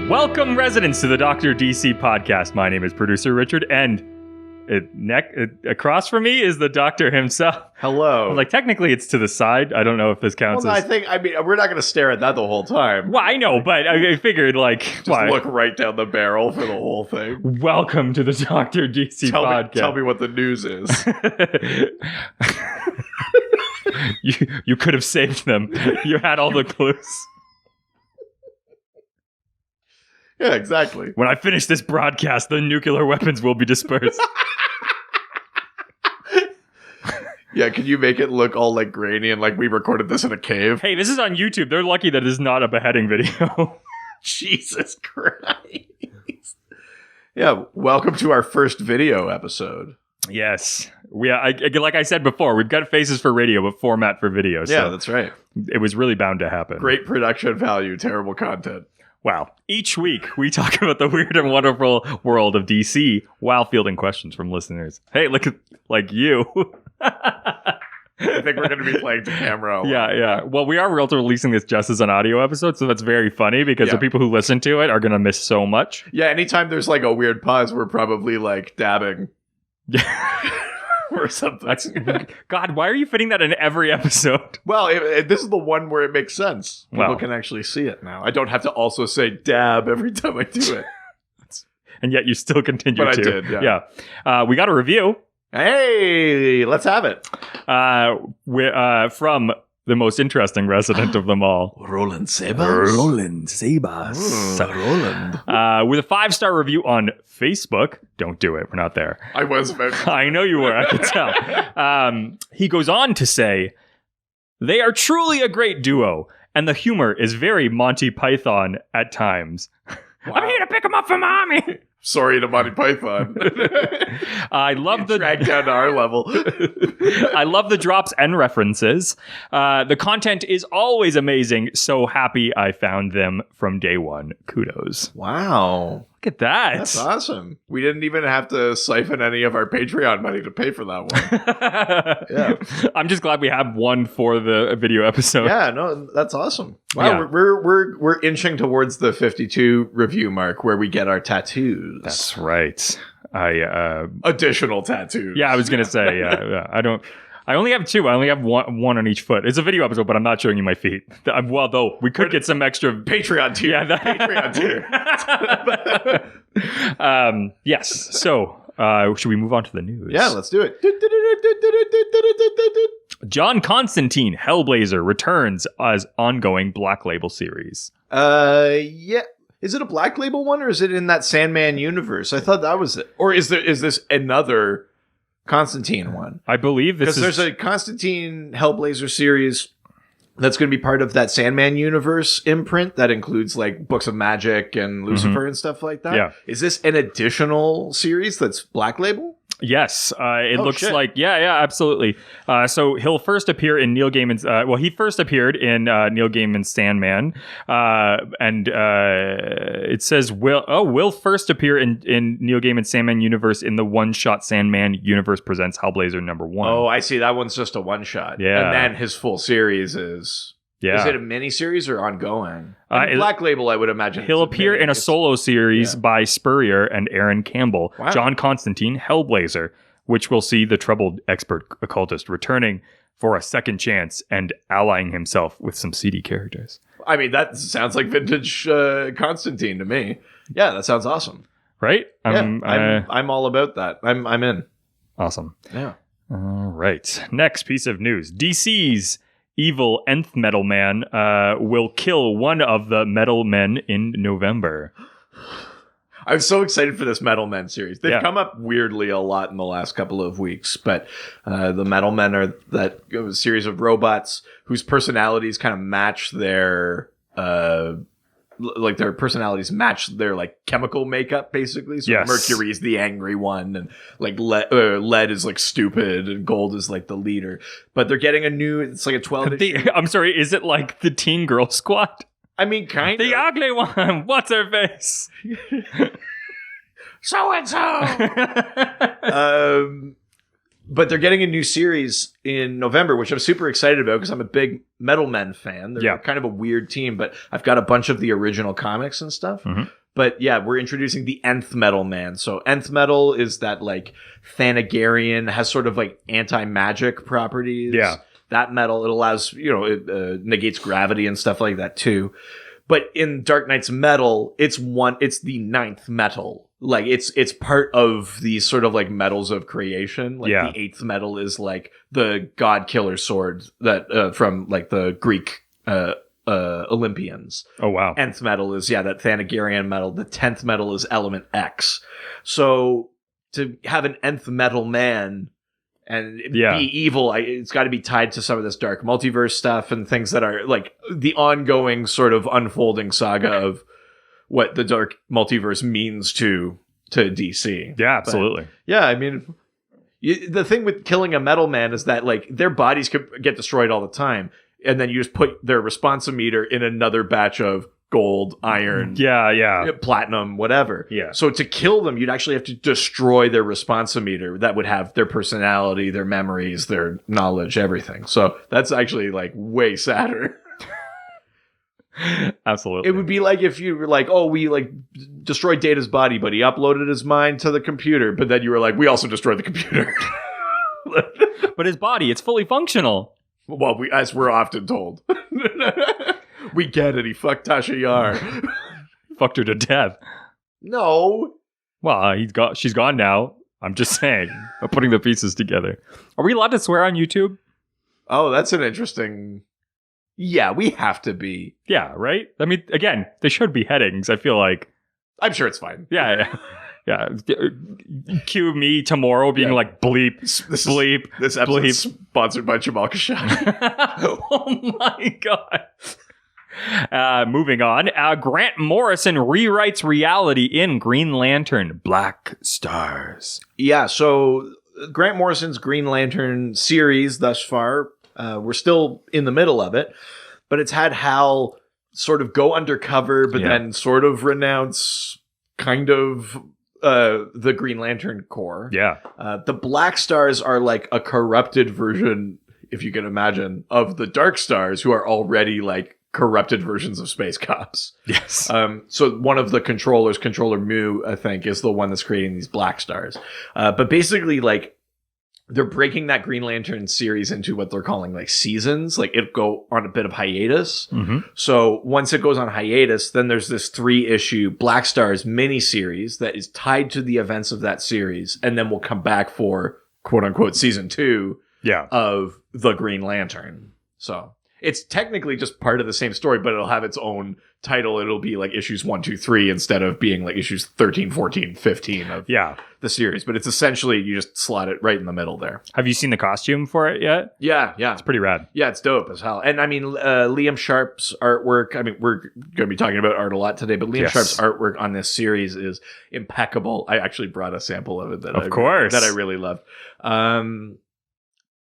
Welcome, residents, to the Dr. DC podcast. My name is producer Richard, and across from me is the doctor himself. Hello. Like, technically, it's to the side. I don't know if this counts Well, as... I mean, we're not going to stare at that the whole time. Well, I know, but I figured, like... Just look right down the barrel for the whole thing. Welcome to the Dr. DC podcast. Tell me what the news is. You could have saved them. You had all the clues. Yeah, exactly. When I finish this broadcast, the nuclear weapons will be dispersed. Yeah, can you make it look all like grainy and like we recorded this in a cave? Hey, this is on YouTube. They're lucky that it is not a beheading video. Jesus Christ. Yeah, welcome to our first video episode. Yes. Like I said before, we've got faces for radio, but format for video. So yeah, that's right. It was really bound to happen. Great production value, terrible content. Wow. Each week, we talk about the weird and wonderful world of DC while fielding questions from listeners. Hey, look at, like, you. I think we're going to be playing to camera. Yeah. Well, we are releasing this just as an audio episode, so that's very funny because the people who listen to it are going to miss so much. Yeah, anytime there's, like, a weird pause, we're probably, like, dabbing. Yeah. Or something. God, why are you fitting that in every episode? Well, this is the one where it makes sense. People can actually see it now. I don't have to also say dab every time I do it. And yet you still continue but to. I did, yeah. We got a review. Hey, let's have it. From the most interesting resident of them all. Roland Sebas. Roland Sebas. Roland. With a 5-star review on Facebook. Don't do it. We're not there. I was about to. I know you were. I could tell. He goes on to say, they are truly a great duo, and the humor is very Monty Python at times. Wow. I'm here to pick him up from mommy. Sorry to Monty Python. I love the drag down to our level. I love the drops and references. The content is always amazing. So happy I found them from day one. Kudos. Wow. Look at that. That's awesome. We didn't even have to siphon any of our Patreon money to pay for that one. Yeah. I'm just glad we have one for the video episode. Yeah, no, that's awesome. Wow, yeah. We're inching towards the 52 review mark where we get our tattoos. That's right. Additional tattoos. Yeah, I was gonna say. Yeah. I only have 2. I only have one on each foot. It's a video episode, but I'm not showing you my feet. Well, though, we could get some extra... Patreon tier. Yeah, Patreon tier. Yes. So, should we move on to the news? Yeah, let's do it. John Constantine, Hellblazer, returns as ongoing Black Label series. Yeah. Is it a Black Label one, or is it in that Sandman universe? I thought that was it. Or is this another... Constantine one. I believe this is... Because there's a Constantine Hellblazer series that's going to be part of that Sandman universe imprint that includes like Books of Magic and Lucifer and stuff like that. Yeah. Is this an additional series that's Black Label? Yes, it looks like, yeah, absolutely. So he'll first appear in Neil Gaiman's, he first appeared in Neil Gaiman's Sandman, and it says will first appear in Neil Gaiman's Sandman universe in the one-shot Sandman universe presents Hellblazer #1. Oh, I see. That one's just a one-shot. Yeah. And then his full series is... Yeah. Is it a mini-series or ongoing? Black Label, I would imagine. He'll appear in a solo series by Spurrier and Aaron Campbell, John Constantine, Hellblazer, which will see the troubled expert occultist returning for a second chance and allying himself with some seedy characters. I mean, that sounds like vintage Constantine to me. Yeah, that sounds awesome. Right? I'm all about that. I'm in. Awesome. Yeah. All right. Next piece of news. DC's evil Nth Metal Man will kill one of the Metal Men in November. I'm so excited for this Metal Men series. They've come up weirdly a lot in the last couple of weeks, but the Metal Men are that series of robots whose personalities kind of match their like their personalities match their like chemical makeup basically. So Yes. Mercury is the angry one, and like lead is like stupid, and gold is like the leader. But they're getting it's like a 12 issue. I'm sorry, is it like the Teen Girl Squad? I mean, kind of. The ugly one. What's her face? So and so. But they're getting a new series in November, which I'm super excited about because I'm a big Metal Men fan. They're kind of a weird team, but I've got a bunch of the original comics and stuff. Mm-hmm. But yeah, we're introducing the Nth Metal Man. So Nth Metal is that like Thanagarian, has sort of like anti-magic properties. Yeah. That metal, it allows, it negates gravity and stuff like that too. But in Dark Knight's metal, it's the ninth metal. Like it's part of these sort of like metals of creation. Like the eighth metal is like the god killer sword that from like the Greek Olympians. Oh wow. Nth metal is that Thanagarian metal. The 10th metal is element X. So to have an nth metal man and be evil, it's got to be tied to some of this dark multiverse stuff and things that are like the ongoing sort of unfolding saga of what the dark multiverse means to DC. Yeah, absolutely. But, I mean, the thing with killing a metal man is that like their bodies could get destroyed all the time, and then you just put their responsometer in another batch of gold, iron, platinum, whatever. Yeah. So to kill them, you'd actually have to destroy their responsometer that would have their personality, their memories, their knowledge, everything. So that's actually like way sadder. Absolutely. It would be like if you were like, oh, we like destroyed Data's body, but he uploaded his mind to the computer. But then you were like, we also destroyed the computer. But his body, it's fully functional. Well, as we're often told. We get it. He fucked Tasha Yar. Fucked her to death. No. Well, she's gone now. I'm just saying. I'm putting the pieces together. Are we allowed to swear on YouTube? Oh, that's an interesting... Yeah, we have to be. Yeah, right? I mean, again, they should be headings. I feel like... I'm sure it's fine. Yeah. Cue me tomorrow being like, bleep, bleep, this episode bleep. Is sponsored by Jamal Khashoggi. Oh my God. Moving on. Grant Morrison rewrites reality in Green Lantern Black Stars. Yeah, so Grant Morrison's Green Lantern series thus far... we're still in the middle of it, but it's had Hal sort of go undercover, but then sort of renounce kind of the Green Lantern Corps. Yeah. The Black Stars are like a corrupted version, if you can imagine, of the Dark Stars, who are already like corrupted versions of space cops. Yes. So one of the controllers, Controller Mu, I think, is the one that's creating these Black Stars. But basically, like, they're breaking that Green Lantern series into what they're calling like seasons. Like it'll go on a bit of hiatus. Mm-hmm. So once it goes on hiatus, then there's this 3-issue Black Stars miniseries that is tied to the events of that series. And then we'll come back for quote unquote season 2 of the Green Lantern. So it's technically just part of the same story, but it'll have its own title. It'll be like issues 1, 2, 3 instead of being like issues 13, 14, 15 of the series. But it's essentially, you just slot it right in the middle there. Have you seen the costume for it yet? Yeah. It's pretty rad. Yeah, it's dope as hell. And I mean, Liam Sharp's artwork, I mean, we're going to be talking about art a lot today, but Liam Sharp's artwork on this series is impeccable. I actually brought a sample of it that I really loved.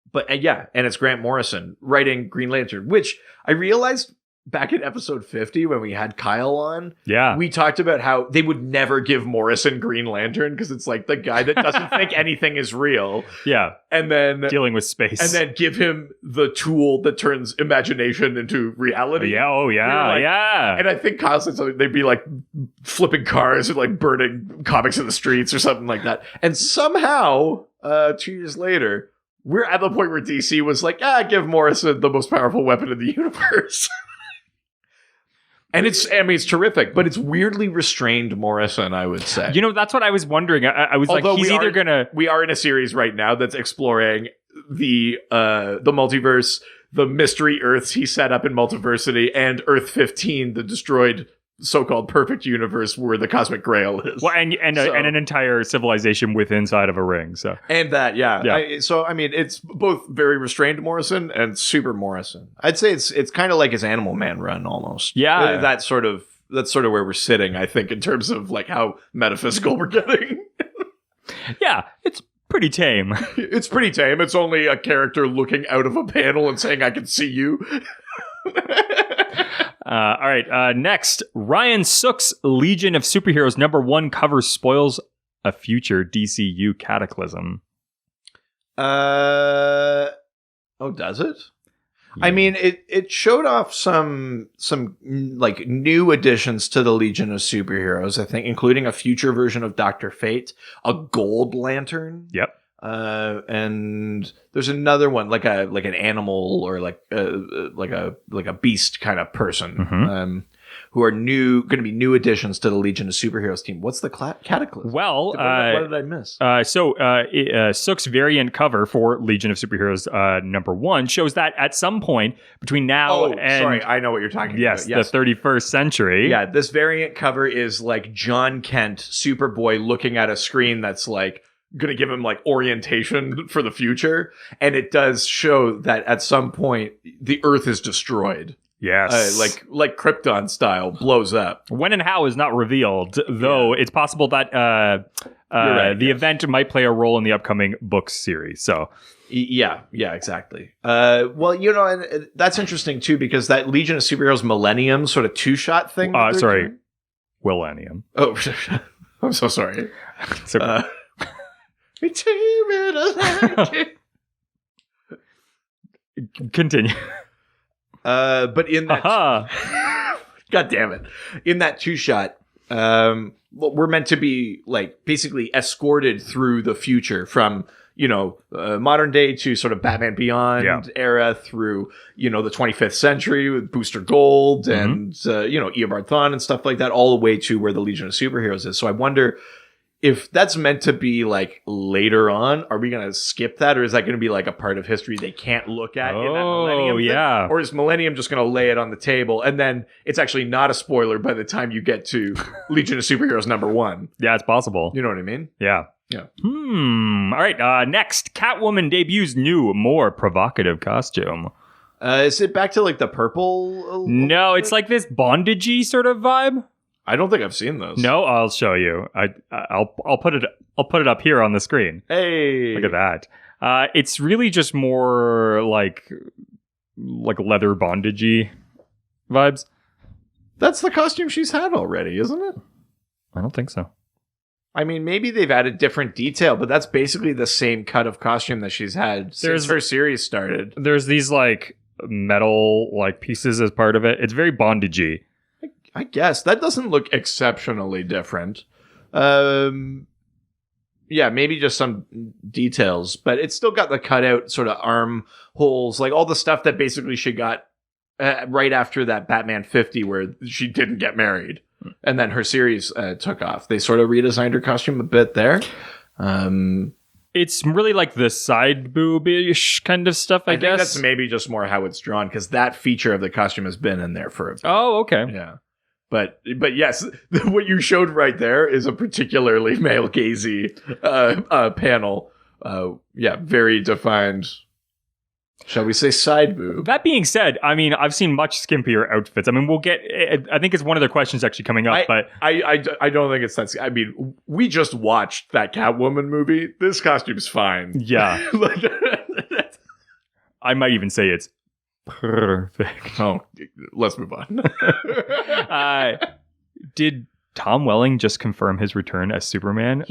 But and it's Grant Morrison writing Green Lantern, which I realized back in episode 50 when we had Kyle on. Yeah. We talked about how they would never give Morrison Green Lantern because it's like the guy that doesn't think anything is real. Yeah. And then dealing with space. And then give him the tool that turns imagination into reality. Yeah. Oh, yeah. Yeah. And I think Kyle said something. They'd be like flipping cars or like burning comics in the streets or something like that. And somehow, 2 years later, we're at the point where DC was like, give Morrison the most powerful weapon in the universe. And it's terrific, but it's weirdly restrained Morrison, I would say. You know, that's what I was wondering. I was Although like, he's either gonna... We are in a series right now that's exploring the multiverse, the mystery Earths he set up in Multiversity, and Earth 15, the destroyed so-called perfect universe where the cosmic grail is. Well, and an entire civilization with inside of a ring. So and that, I mean, it's both very restrained Morrison and super Morrison. I'd say it's kind of like his Animal Man run almost. Yeah, that sort of that's sort of where we're sitting, I think, in terms of like how metaphysical we're getting. Yeah, it's pretty tame. It's pretty tame. It's only a character looking out of a panel and saying, "I can see you." All right. Next, Ryan Sook's Legion of Superheroes #1 cover spoils a future DCU cataclysm. Oh, does it? Yeah. I mean, it showed off some like new additions to the Legion of Superheroes, I think, including a future version of Dr. Fate, a Gold Lantern. Yep. And there's another one, like an animal or like a beast kind of person, who are going to be new additions to the Legion of Superheroes team. What's the cataclysm? Well, what did I miss? Sook's variant cover for Legion of Superheroes #1 shows that at some point between now and... sorry, I know what you're talking about. Yes, the 31st century. Yeah, this variant cover is like John Kent, Superboy, looking at a screen that's like going to give him like orientation for the future. And it does show that at some point the Earth is destroyed. Yes. Like Krypton style, blows up. When and how is not revealed, though it's possible that the event might play a role in the upcoming book series. So, yeah, exactly. Well, and that's interesting too, because that Legion of Superheroes Millennium sort of two-shot thing. Millennium. Oh, I'm so sorry. Continue. But in that, God damn it, in that two-shot, we're meant to be like basically escorted through the future from modern day to sort of Batman Beyond era through the 25th century with Booster Gold and Eobard Thawne and stuff like that, all the way to where the Legion of Superheroes is. So I wonder if that's meant to be like later on, are we going to skip that, or is that going to be like a part of history they can't look at in that Millennium thing? Or is Millennium just going to lay it on the table and then it's actually not a spoiler by the time you get to Legion of Superheroes #1? Yeah, it's possible. You know what I mean? Yeah. All right. Next, Catwoman debuts new, more provocative costume. Is it back to like the purple? No, it's like this bondagey sort of vibe. I don't think I've seen those. No, I'll show you. I'll put it up here on the screen. Hey, look at that. It's really just more like leather bondagey vibes. That's the costume she's had already, isn't it? I don't think so. I mean, maybe they've added different detail, but that's basically the same cut of costume that she's had since her series started. There's these like metal like pieces as part of it. It's very bondagey. I guess that doesn't look exceptionally different. Yeah, maybe just some details, but it's still got the cutout sort of arm holes, like all the stuff that basically she got right after that Batman 50 where she didn't get married. And then her series took off. They sort of redesigned her costume a bit there. It's really like the side boob-ish kind of stuff, I guess. Think that's maybe just more how it's drawn, because that feature of the costume has been in there for a bit. Oh, okay. Yeah. But yes, what you showed right there is a particularly male-gazy panel. Very defined, shall we say, side boob. That being said, I mean, I've seen much skimpier outfits. I mean, we'll get... I think it's one of the questions actually coming up, but... I don't think it's that... I mean, we just watched that Catwoman movie. This costume's fine. Yeah. I might even say it's perfect. Oh, let's move on. Did Tom Welling just confirm his return as Superman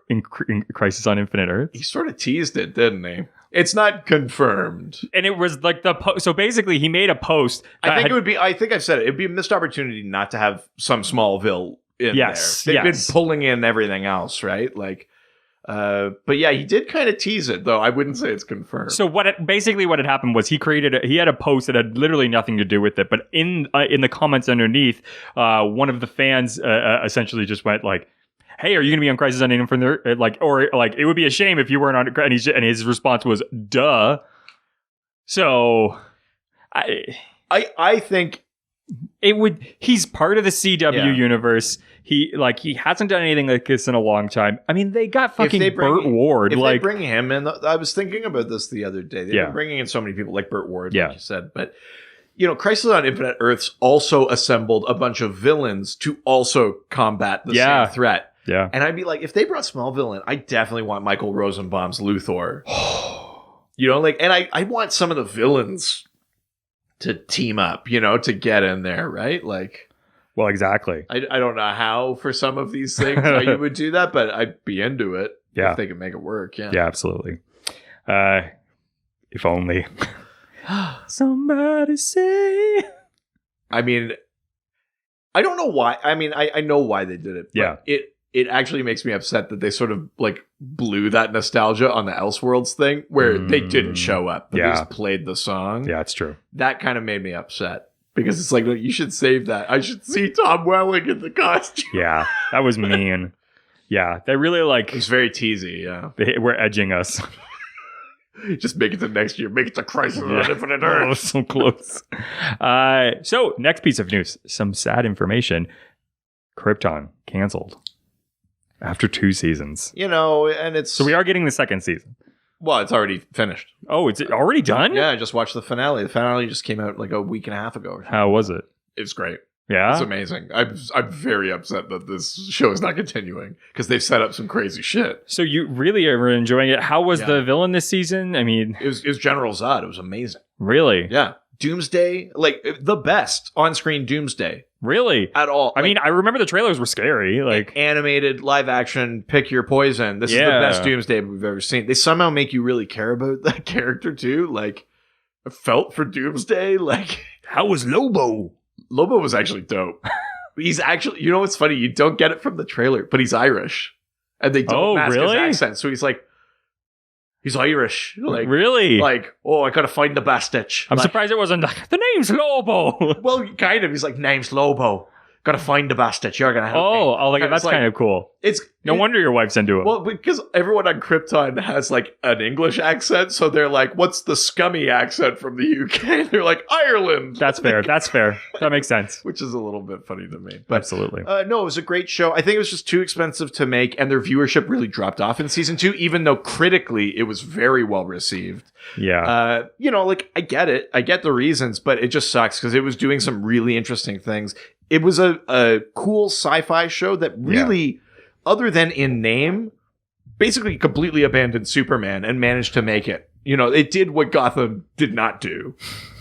in Crisis on Infinite Earths? He sort of teased it, didn't he? It's not confirmed. And it was like so basically he made a post. I think I've said it. It'd be a missed opportunity not to have some Smallville in there. They've been pulling in everything else, right? Like, but yeah, he did kind of tease it, though. I wouldn't say it's confirmed. So what had happened was he had a post that had literally nothing to do with it, but in the comments underneath, one of the fans essentially just went like, "Hey, are you going to be on Crisis on Infinite Earths?" Or it would be a shame if you weren't on. And his response was, "Duh." So, I think it would. He's part of the CW universe. He hasn't done anything like this in a long time. I mean, they got fucking Burt Ward. If they bring him in, I was thinking about this the other day. They've been bringing in so many people like Burt Ward, like you said. But Crisis on Infinite Earths also assembled a bunch of villains to also combat the same threat. Yeah. And I'd be like, if they brought Smallville in, I definitely want Michael Rosenbaum's Luthor. And I want some of the villains to team up, to get in there, right? Like, well, exactly. I don't know how for some of these things how you would do that, but I'd be into it if they could make it work. Yeah, yeah, absolutely. If only. Somebody say. I mean, I don't know why. I mean, I know why they did it. But it actually makes me upset that they sort of like blew that nostalgia on the Elseworlds thing where they didn't show up. But they just played the song. Yeah, it's true. That kind of made me upset. Because it's like, you should save that. I should see Tom Welling in the costume. Yeah, that was mean. Yeah, they really It was very teasy, yeah. They were edging us. Just make it to next year. Make it to Crisis on Infinite Earth. Oh, so close. So, next piece of news. Some sad information. Krypton canceled after 2 seasons. And it's... So we are getting the second season. Well, it's already finished. Oh, it's already done? Yeah, I just watched the finale. The finale just came out like a week and a half ago. How was it? It's great. Yeah? It's amazing. I'm very upset that this show is not continuing because they've set up some crazy shit. So you really are enjoying it. How was the villain this season? I mean... It was General Zod. It was amazing. Really? Yeah. Doomsday, like the best on-screen Doomsday. Really? At all. I mean, I remember the trailers were scary. Like animated, live action, pick your poison. This is the best Doomsday we've ever seen. They somehow make you really care about that character too. Like, I felt for Doomsday. Like, how was Lobo? Lobo was actually dope. He's actually, what's funny? You don't get it from the trailer, but he's Irish. And they don't mask his accent. So he's like, he's Irish. Like, really? Like, I gotta find the bastich. I'm surprised it wasn't the name's Lobo. Well, kind of. He's like, name's Lobo. Gotta find the bastich. You're gonna help me. That's kind of cool. No wonder your wife's into it. Well, because everyone on Krypton has like an English accent, so they're like, "What's the scummy accent from the UK?" They're like, "Ireland." That's fair. That's fair. That makes sense. Which is a little bit funny to me. But, absolutely. No, it was a great show. I think it was just too expensive to make, and their viewership really dropped off in season 2. Even though critically it was very well received. Yeah. I get it. I get the reasons, but it just sucks because it was doing some really interesting things. It was a cool sci-fi show that really, other than in name, basically completely abandoned Superman and managed to make it. It did what Gotham did not do,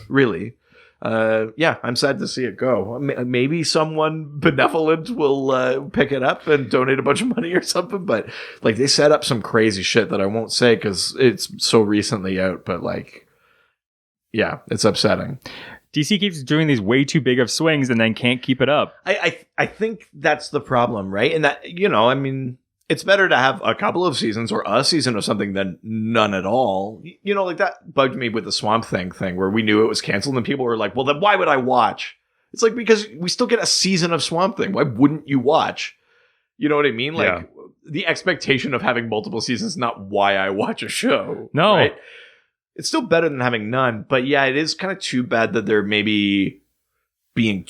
really. I'm sad to see it go. Maybe someone benevolent will pick it up and donate a bunch of money or something. But like, they set up some crazy shit that I won't say because it's so recently out. But like, yeah, it's upsetting. DC keeps doing these way too big of swings and then can't keep it up. I think that's the problem, right? And that, I mean, it's better to have a couple of seasons or a season of something than none at all. Like that bugged me with the Swamp Thing where we knew it was canceled and people were like, well, then why would I watch? It's like, because we still get a season of Swamp Thing. Why wouldn't you watch? You know what I mean? Like, the expectation of having multiple seasons is not why I watch a show. No. Right? It's still better than having none, but yeah, it is kind of too bad that they're maybe being...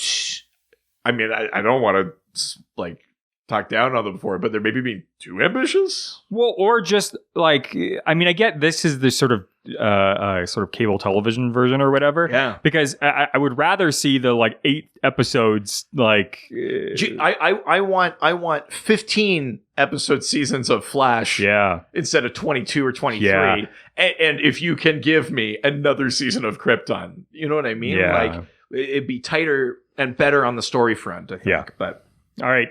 I mean, I don't want to, like, talk down on them for it, but they're maybe being too ambitious? Well, or just, like, I mean, I get this is the sort of cable television version or whatever. Yeah. Because I would rather see the, like, 8 episodes, like... I want 15 episode seasons of Flash instead of 22 or 23. Yeah. And if you can give me another season of Krypton, you know what I mean? Yeah. Like, it'd be tighter and better on the story front, I think. Yeah. But... All right.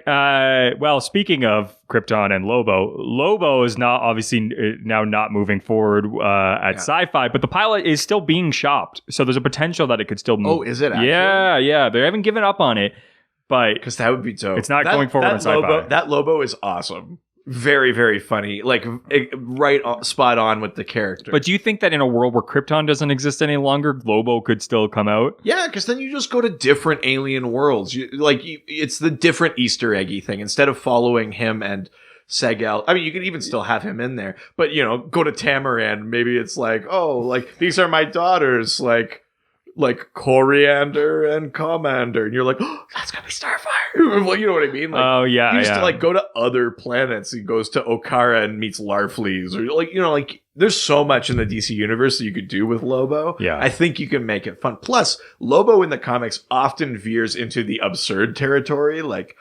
Well, speaking of Krypton and Lobo is not obviously now not moving forward at Sci-Fi, but the pilot is still being shopped. So there's a potential that it could still move. Oh, is it actually? Yeah. They haven't given up on it, but... Because that would be dope. It's not going forward on Sci-Fi. That Lobo is awesome. Very, very funny. Like, spot on with the character. But do you think that in a world where Krypton doesn't exist any longer, Lobo could still come out? Yeah, because then you just go to different alien worlds. It's the different Easter eggy thing. Instead of following him and Segel, I mean, you could even still have him in there. But, go to Tamaran. Maybe it's like, oh, like, these are my daughters. Like, like Coriander and Commander, and you're like, oh, that's gonna be Starfire. Well, you know what I mean? Like, oh yeah, he used to like go to other planets. He goes to Okara and meets Larfleeze, or like, you know, like there's so much in the DC universe that you could do with Lobo. Yeah, I think you can make it fun. Plus, Lobo in the comics often veers into the absurd territory. Like,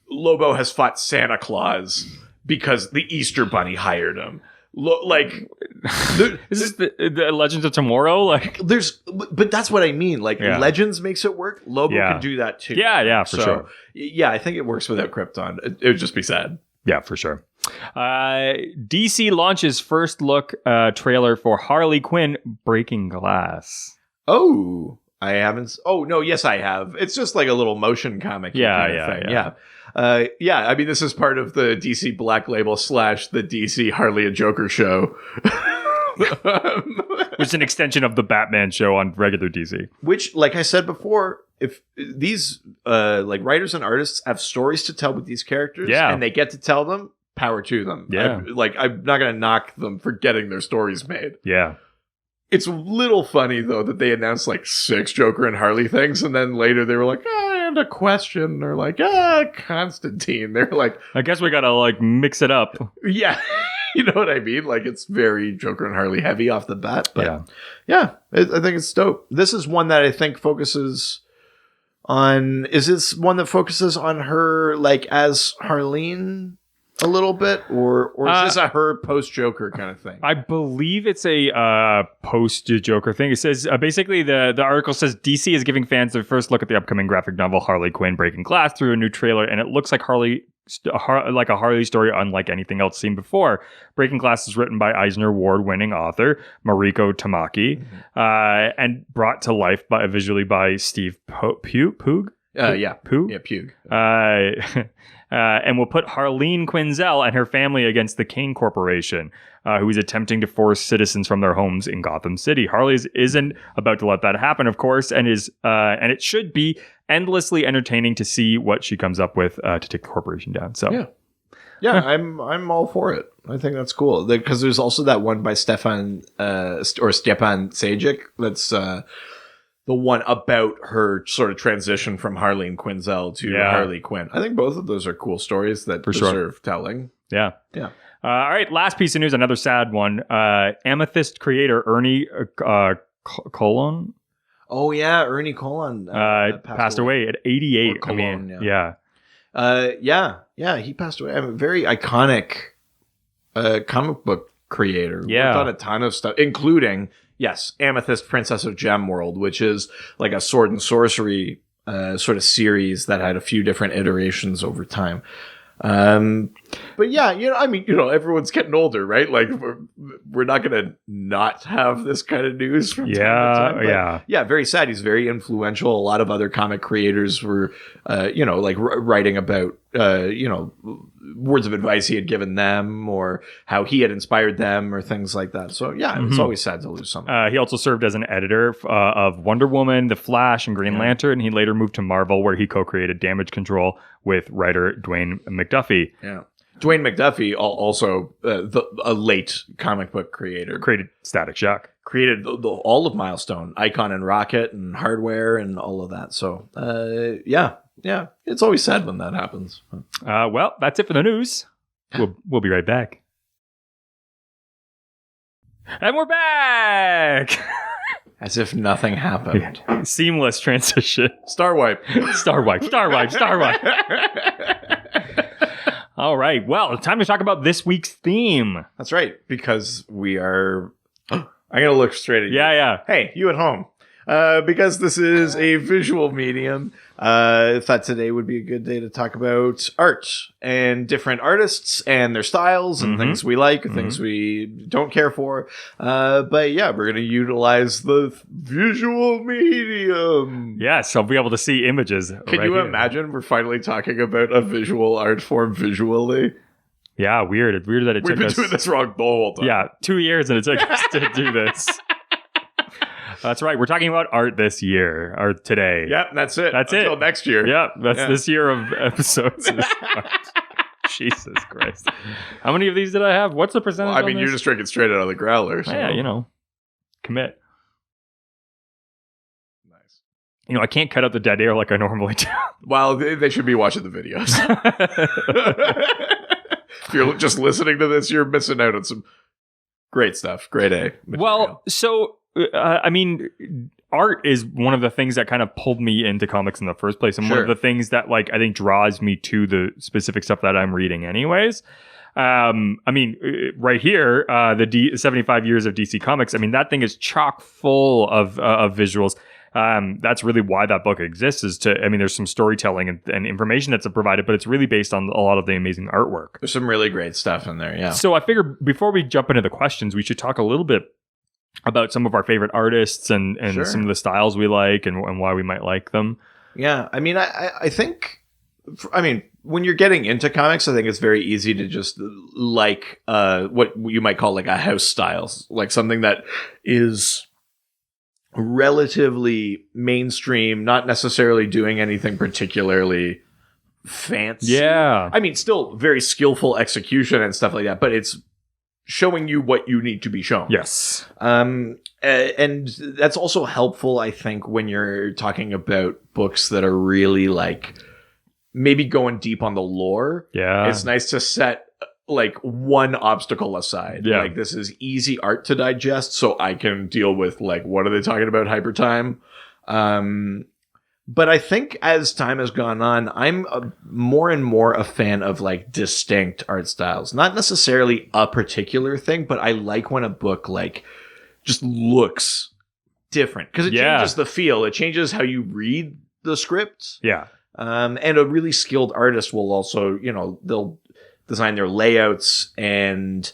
Lobo has fought Santa Claus because the Easter Bunny hired him. Is this the Legends of Tomorrow? Like, but that's what I mean. Like, Legends makes it work. Lobo can do that too. Yeah, for sure. Yeah, I think it works without Krypton. It would just be sad. Yeah, for sure. DC launches first look trailer for Harley Quinn Breaking Glass. Oh, I haven't. Oh no, yes, I have. It's just like a little motion comic. Yeah. I mean, this is part of the DC Black Label / the DC Harley and Joker show. Which is an extension of the Batman show on regular DC. Which, like I said before, if these like writers and artists have stories to tell with these characters, and they get to tell them, power to them. Yeah. I'm not going to knock them for getting their stories made. Yeah. It's a little funny, though, that they announced like 6 Joker and Harley things, and then later they were like, and a question, or like, Constantine. They're like, I guess we gotta like mix it up. Yeah. You know what I mean? Like, it's very Joker and Harley heavy off the bat. But I think it's dope. This is one that I think focuses on... Is this one that focuses on her, like, as Harleen a little bit? Or is this a her post-Joker kind of thing? I believe it's a post-Joker thing. It says, basically, the article says DC is giving fans their first look at the upcoming graphic novel Harley Quinn Breaking Glass through a new trailer, and it looks like like a Harley story unlike anything else seen before. Breaking Glass is written by Eisner Award-winning author Mariko Tamaki, and brought to life visually by Steve Pugh. Pugh. And will put Harleen Quinzel and her family against the Kane Corporation, who is attempting to force citizens from their homes in Gotham City. Harley isn't about to let that happen, of course, and it should be endlessly entertaining to see what she comes up with to take the corporation down. So I'm all for it. I think that's cool because there's also that one by Stepan Sajic that's the one about her sort of transition from Harleen Quinzel to Harley Quinn. I think both of those are cool stories that deserve telling. Yeah. All right, last piece of news, another sad one. Amethyst creator Ernie Colon. Oh yeah, Ernie Colon passed away at 88. Cologne, he passed away. A very iconic comic book creator. Yeah, worked on a ton of stuff, including Amethyst Princess of Gem World, which is like a sword and sorcery sort of series that had a few different iterations over time. But yeah, everyone's getting older, right? Like we're not going to not have this kind of news from time to time. Yeah, very sad. He's very influential. A lot of other comic creators were, writing about, words of advice he had given them or how he had inspired them or things like that. So it's always sad to lose someone. He also served as an editor of Wonder Woman, The Flash, and Green Lantern. He later moved to Marvel, where he co-created Damage Control with writer Dwayne McDuffie. Yeah. Dwayne McDuffie, also a late comic book creator. Created Static Shock. Created all of Milestone, Icon and Rocket and Hardware and all of that. So, yeah, it's always sad when that happens. Well, that's it for the news. We'll be right back. And we're back! As if nothing happened. Seamless transition. Star wipe. All right. Well, time to talk about this week's theme. That's right. Because we are... I'm going to look straight at you. Yeah. Hey, you at home. Because this is a visual medium, I thought today would be a good day to talk about art and different artists and their styles and things we like, things we don't care for. But yeah, we're going to utilize the visual medium. Yes, I'll be able to see images. Can you imagine we're finally talking about a visual art form visually? Yeah, weird. It's weird that it took us... We've been doing this wrong the whole time. Yeah, 2 years and it took us to do this. That's right. We're talking about art this year, or today. Yep, that's it. Until next year. Yep, this year of episodes. Jesus Christ. How many of these did I have? What's the percentage? Well, I mean, you're just drinking straight out of the growler. So. Yeah, commit. I can't cut out the dead air like I normally do. Well, they should be watching the videos. If you're just listening to this, you're missing out on some great stuff. Grade A material. Well, so, art is one of the things that kind of pulled me into comics in the first place. And one of the things that, like, I think draws me to the specific stuff that I'm reading anyways. Right here, the 75 years of DC Comics, that thing is chock full of visuals. That's really why that book exists, is there's some storytelling and information that's provided, but it's really based on a lot of the amazing artwork. There's some really great stuff in there, yeah. So I figured before we jump into the questions, we should talk a little bit about some of our favorite artists and some of the styles we like and why we might like them. Yeah, I think, when you're getting into comics, I think it's very easy to just like what you might call like a house style, like something that is relatively mainstream, not necessarily doing anything particularly fancy. Yeah. Still very skillful execution and stuff like that, but it's showing you what you need to be shown. Yes. And that's also helpful, I think, when you're talking about books that are really like maybe going deep on the lore. Yeah. It's nice to set like one obstacle aside. Yeah. Like, this is easy art to digest, so I can deal with like, what are they talking about hyper time? But I think as time has gone on, I'm more and more a fan of like distinct art styles. Not necessarily a particular thing, but I like when a book like just looks different, because it changes the feel. It changes how you read the script. Yeah. And a really skilled artist will also, they'll design their layouts and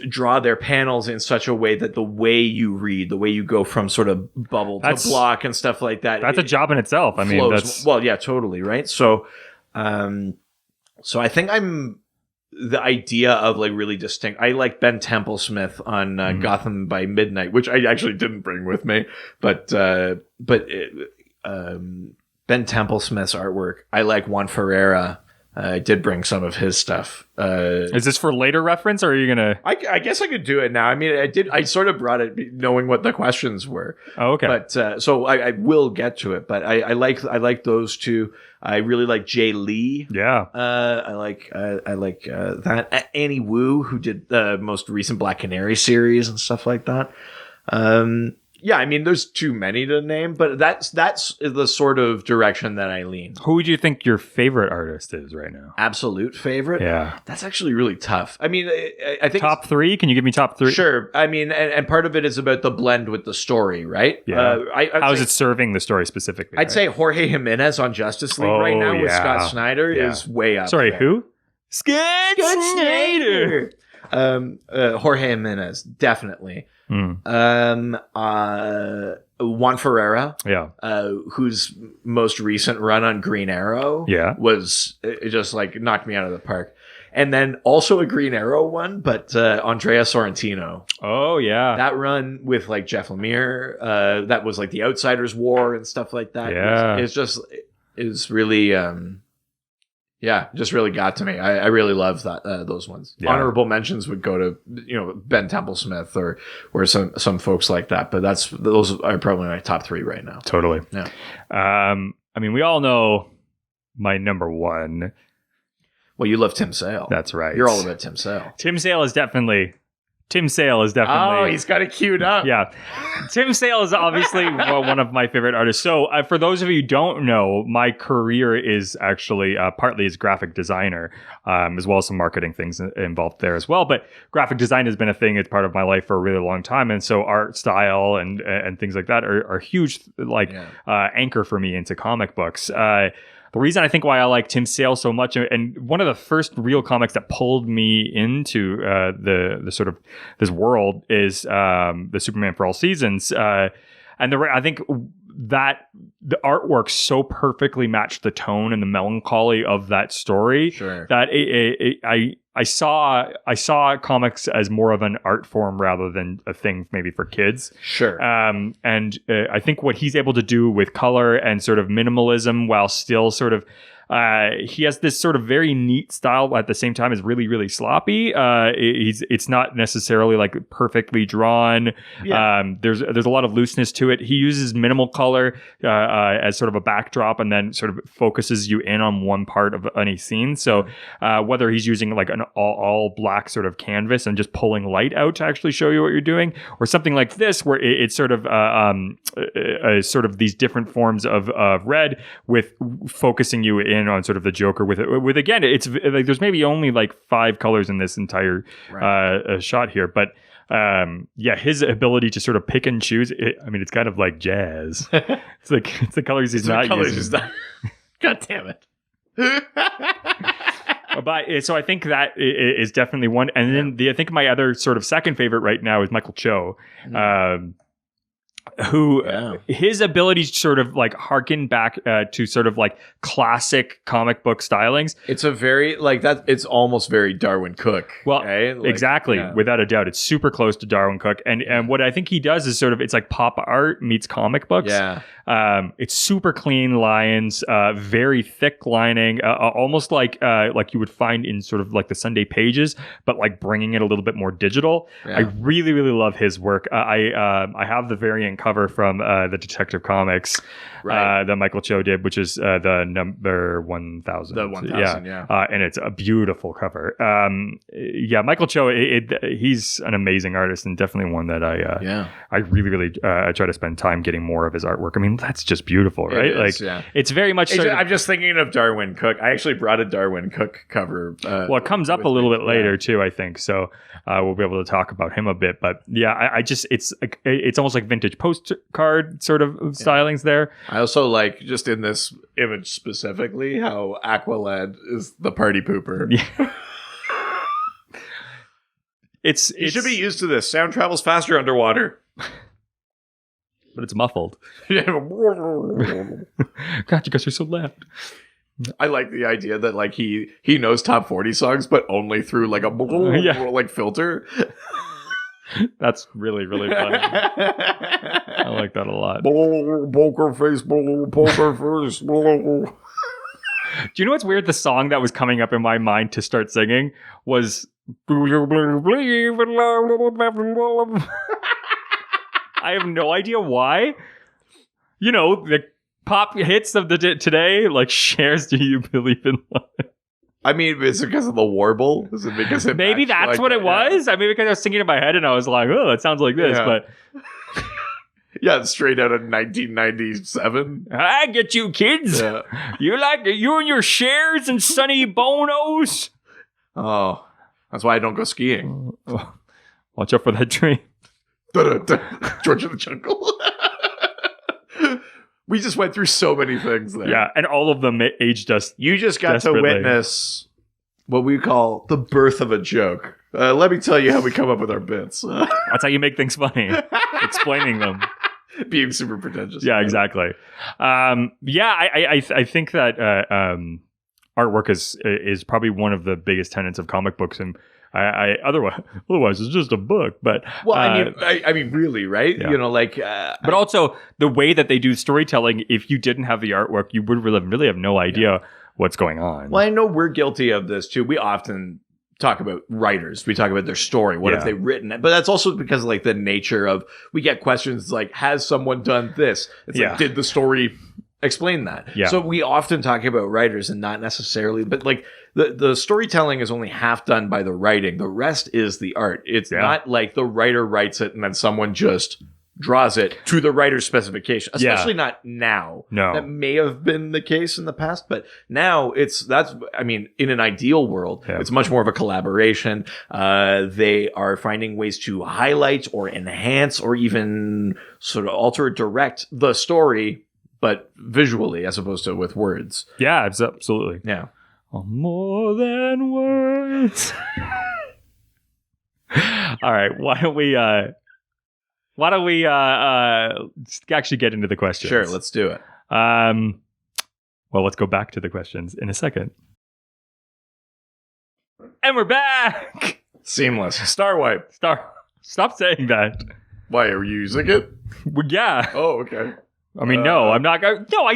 draw their panels in such a way that the way you read, the way you go from sort of bubble to block and stuff like that, that's a job in itself. Flows. Well, yeah, totally, right? So I think I'm the idea of like really distinct. I like Ben Templesmith on Gotham by Midnight, which I actually didn't bring with me, but Ben Templesmith's artwork. I like Juan Ferreira. I did bring some of his stuff. Is this for later reference, or are you gonna? I guess I could do it now. I sort of brought it knowing what the questions were. Oh, okay. But so I will get to it. But I like those two. I really like Jay Lee. Yeah. I like that. Annie Wu, who did the most recent Black Canary series and stuff like that. Yeah, there's too many to name, but that's the sort of direction that I lean. Who would you think your favorite artist is right now? Absolute favorite? Yeah. That's actually really tough. I think top three? Can you give me top three? Sure. And part of it is about the blend with the story, right? Yeah. How is it serving the story specifically? I'd say Jorge Jimenez on Justice League right now with Scott Snyder is way up. Sorry, there. who? Scott Snyder. Jorge Jimenez, definitely. Juan Ferreira, whose most recent run on Green Arrow, was it just like knocked me out of the park. And then also a Green Arrow one, but Andrea Sorrentino. Oh yeah, that run with like Jeff Lemire, that was like the Outsiders War and stuff like that. Yeah, is really. Just really got to me. I really love that those ones. Yeah. Honorable mentions would go to Ben Templesmith or some folks like that. But those are probably my top three right now. Totally. Yeah. We all know my number one. Well, you love Tim Sale. That's right. You're all about Tim Sale. Tim Sale is definitely. Oh, he's got it queued up. Yeah. Tim Sale is obviously one of my favorite artists. So for those of you who don't know, my career is actually partly as graphic designer, as well as some marketing things involved there as well. But graphic design has been a thing. It's part of my life for a really long time. And so art style and things like that are huge, anchor for me into comic books. The reason I think why I like Tim Sale so much, and one of the first real comics that pulled me into the sort of this world, is the Superman for All Seasons, and I think that the artwork so perfectly matched the tone and the melancholy of that story that I saw comics as more of an art form rather than a thing maybe for kids. Sure. And I think what he's able to do with color and sort of minimalism while still sort of He has this sort of very neat style, at the same time is really, really sloppy. It's not necessarily like perfectly drawn. There's a lot of looseness to it. He uses minimal color as sort of a backdrop, and then sort of focuses you in on one part of any scene. So whether he's using like an all black sort of canvas and just pulling light out to actually show you what you're doing, or something like this where it's sort of sort of these different forms of red with focusing you in on sort of the Joker with again, it's like there's maybe only like 5 colors in this entire shot here, but his ability to sort of pick and choose, it's kind of like jazz. It's the colors he's not using. God damn it. But so I think that is definitely one. And then I think my other sort of second favorite right now is Michael Cho. Who his abilities sort of like harken back to sort of like classic comic book stylings. It's a very like that. It's almost very Darwin Cook. Well, exactly, without a doubt, it's super close to Darwin Cook. And what I think he does is sort of it's like pop art meets comic books. Yeah, it's super clean lines, very thick lining, almost like you would find in sort of like the Sunday pages, but like bringing it a little bit more digital. Yeah. I really, really love his work. I have the variant cover from the Detective Comics that Michael Cho did, which is the number 1000. The 1000, and it's a beautiful cover. Michael Cho, he's an amazing artist and definitely one that I really, really try to spend time getting more of his artwork. I mean, that's just beautiful, right? It's very much. I'm just thinking of Darwin Cook. I actually brought a Darwin Cook cover. It comes up a little bit later too, I think. So we'll be able to talk about him a bit. But it's almost like vintage postcard sort of stylings there. I also like, just in this image specifically, how Aqualad is the party pooper. Yeah. You should be used to this. Sound travels faster underwater. But it's muffled. God, you guys are so loud. I like the idea that like he knows top 40 songs, but only through like a like filter. That's really, really funny. I like that a lot. Poker face, poker face. Do you know what's weird? The song that was coming up in my mind to start singing was I have no idea why. You know, the pop hits of the today, like shares Do You Believe in Love? I mean, is it because of the warble? Is it because it maybe that's like what it was? I mean, because I was singing in my head and I was like, oh, that sounds like this, but yeah, it's straight out of 1997. I get you, kids. Yeah. You and your shares and Sonny Bonos. Oh, that's why I don't go skiing. Watch out for that train. George of the Jungle. We just went through so many things there. Yeah, and all of them aged us. You just got to witness what we call the birth of a joke. Let me tell you how we come up with our bits. That's how you make things funny. Explaining them. Being super pretentious. Yeah, exactly. I think that artwork is probably one of the biggest tenets of comic books, and otherwise it's just a book. But I mean, really, right? Yeah. You know, like, but also the way that they do storytelling. If you didn't have the artwork, you would really have no idea what's going on. Well, I know we're guilty of this too. We often talk about writers. We talk about their story. What have they written? But that's also because like the nature of, we get questions like, has someone done this? It's like, did the story explain that? Yeah. So we often talk about writers and not necessarily, but like the storytelling is only half done by the writing. The rest is the art. It's not like the writer writes it and then someone just draws it to the writer's specification, especially not now. No. That may have been the case in the past, but now in an ideal world, it's much more of a collaboration. They are finding ways to highlight or enhance or even sort of alter or direct the story, but visually as opposed to with words. Yeah, absolutely. Yeah. More than words. All right, why don't we actually get into the questions? Sure, let's do it. Well, let's go back to the questions in a second. And we're back. Seamless. Star wipe. Stop saying that. Why, are you using it? Well, yeah. Oh, okay. I mean, no, I'm not.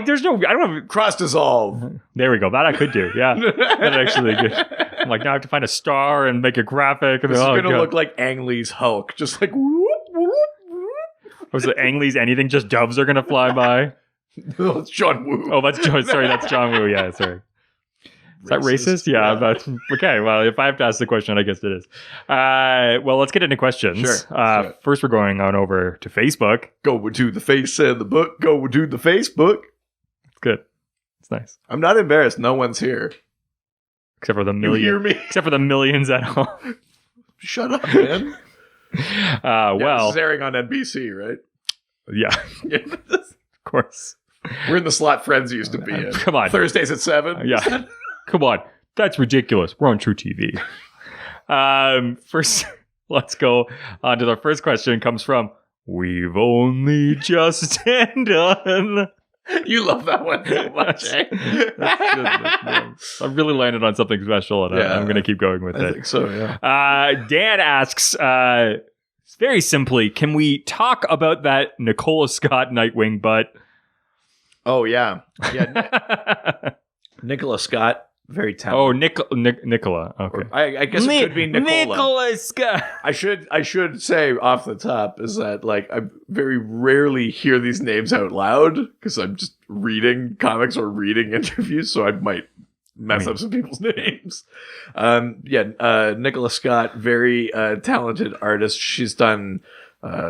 There's no. I don't have. Cross dissolve. There we go. That I could do. Yeah, that actually good. I'm like, now I have to find a star and make a graphic. And this is going to look like Ang Lee's Hulk, just like whoop, whoop, whoop. Was it Ang Lee's anything? Just doves are going to fly by. No, it's John Woo. Oh, that's John. Sorry, that's John Woo. Yeah, sorry. Is that racist? Yeah. But, okay. Well, if I have to ask the question, I guess it is. Well, let's get into questions. Sure. First, we're going on over to Facebook. Go to the face and the book. Go to the Facebook. It's good. It's nice. I'm not embarrassed. No one's here. Except for the million. You hear me? Except for the millions at home. Shut up, man. Well. This is airing on NBC, right? Yeah. Of course. We're in the slot Friends used to be in. Come on. Thursdays at 7. Yeah. Come on. That's ridiculous. We're on True TV. First, let's go on to the first question. Comes from We've Only Just Done. You love that one so much, eh? I really landed on something special, and I'm going to keep going with it. I think so, yeah. Dan asks, very simply, can we talk about that Nicola Scott Nightwing butt? Oh, yeah. Yeah. Nicola Scott. Very talented. Oh, Nicola. Okay. I guess it could be Nicola. Nicola Scott. I should say off the top is that like I very rarely hear these names out loud because I'm just reading comics or reading interviews, so I might mess up some people's names. Nicola Scott, very talented artist. She's done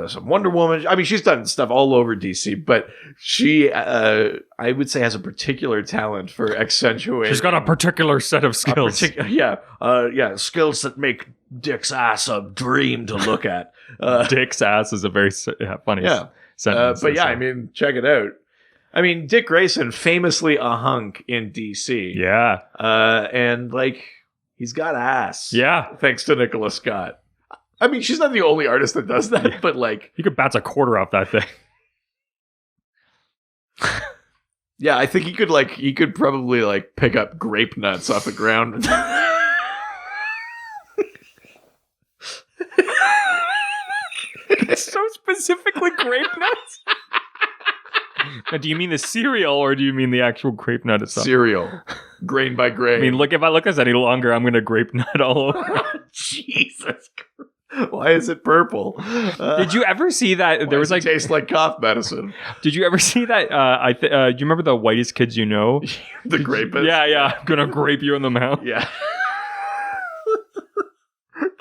some Wonder Woman. I mean, she's done stuff all over DC, but she, I would say, has a particular talent for accentuating. She's got a particular set of skills. Skills that make Dick's ass a dream to look at. Dick's ass is a very funny sentence. But yeah, I mean, check it out. I mean, Dick Grayson, famously a hunk in DC. Yeah. And like, he's got ass. Yeah. Thanks to Nicola Scott. I mean, she's not the only artist that does that, but like... You could bounce a quarter off that thing. Yeah, I think he could probably like pick up grape nuts off the ground. So specifically grape nuts? Now, do you mean the cereal or do you mean the actual grape nut itself? Cereal. Grain by grain. I mean, look, if I look this any longer, I'm going to grape nut all over. Jesus Christ. Why is it purple? Did you ever see that? There was like tastes like cough medicine. Did you ever see that? Do you remember the Whitest Kids You Know? The grapist? Yeah. I'm gonna grape you in the mouth. Yeah.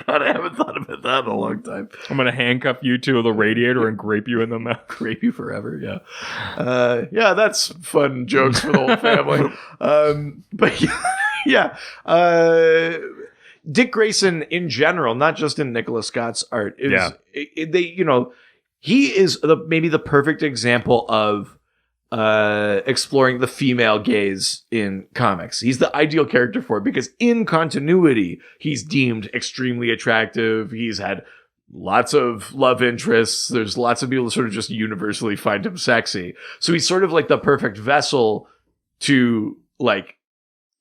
God, I haven't thought about that in a long time. I'm gonna handcuff you to the radiator and grape you in the mouth. Grape you forever, yeah. Yeah, that's fun jokes for the whole family. But yeah. Dick Grayson in general, not just in Nicola Scott's art, he is maybe the perfect example of exploring the female gaze in comics. He's the ideal character for it because in continuity, he's deemed extremely attractive. He's had lots of love interests. There's lots of people that sort of just universally find him sexy. So he's sort of like the perfect vessel to like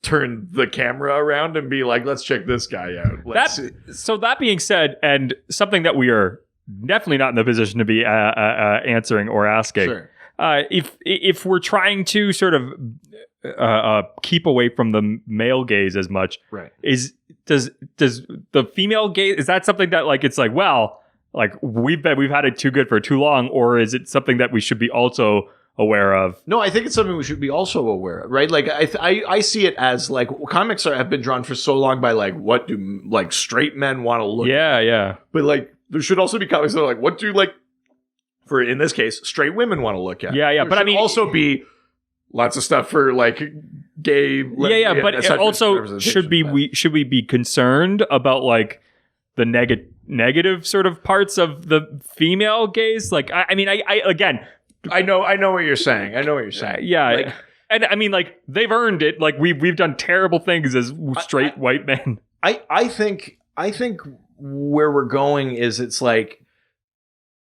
turn the camera around and be like, let's check this guy out. So that being said, and something that we are definitely not in the position to be answering or asking, sure. If we're trying to sort of keep away from the male gaze as much, right? Does the female gaze, is that something that like it's like, well, like we've had it too good for too long, or is it something that we should be also aware of? No, I think it's something we should be also aware of, right? Like I see it as like comics have been drawn for so long by like what do like straight men want to look at? Yeah. But like there should also be comics that are like what do like, for in this case, straight women want to look at? Yeah. But I mean, also be lots of stuff for like gay. But it also should we be concerned about like the negative sort of parts of the female gaze? Like I mean I again. I know what you're saying. Yeah. Like, and I mean, like, they've earned it. Like, we've done terrible things as straight white men. I think where we're going is it's like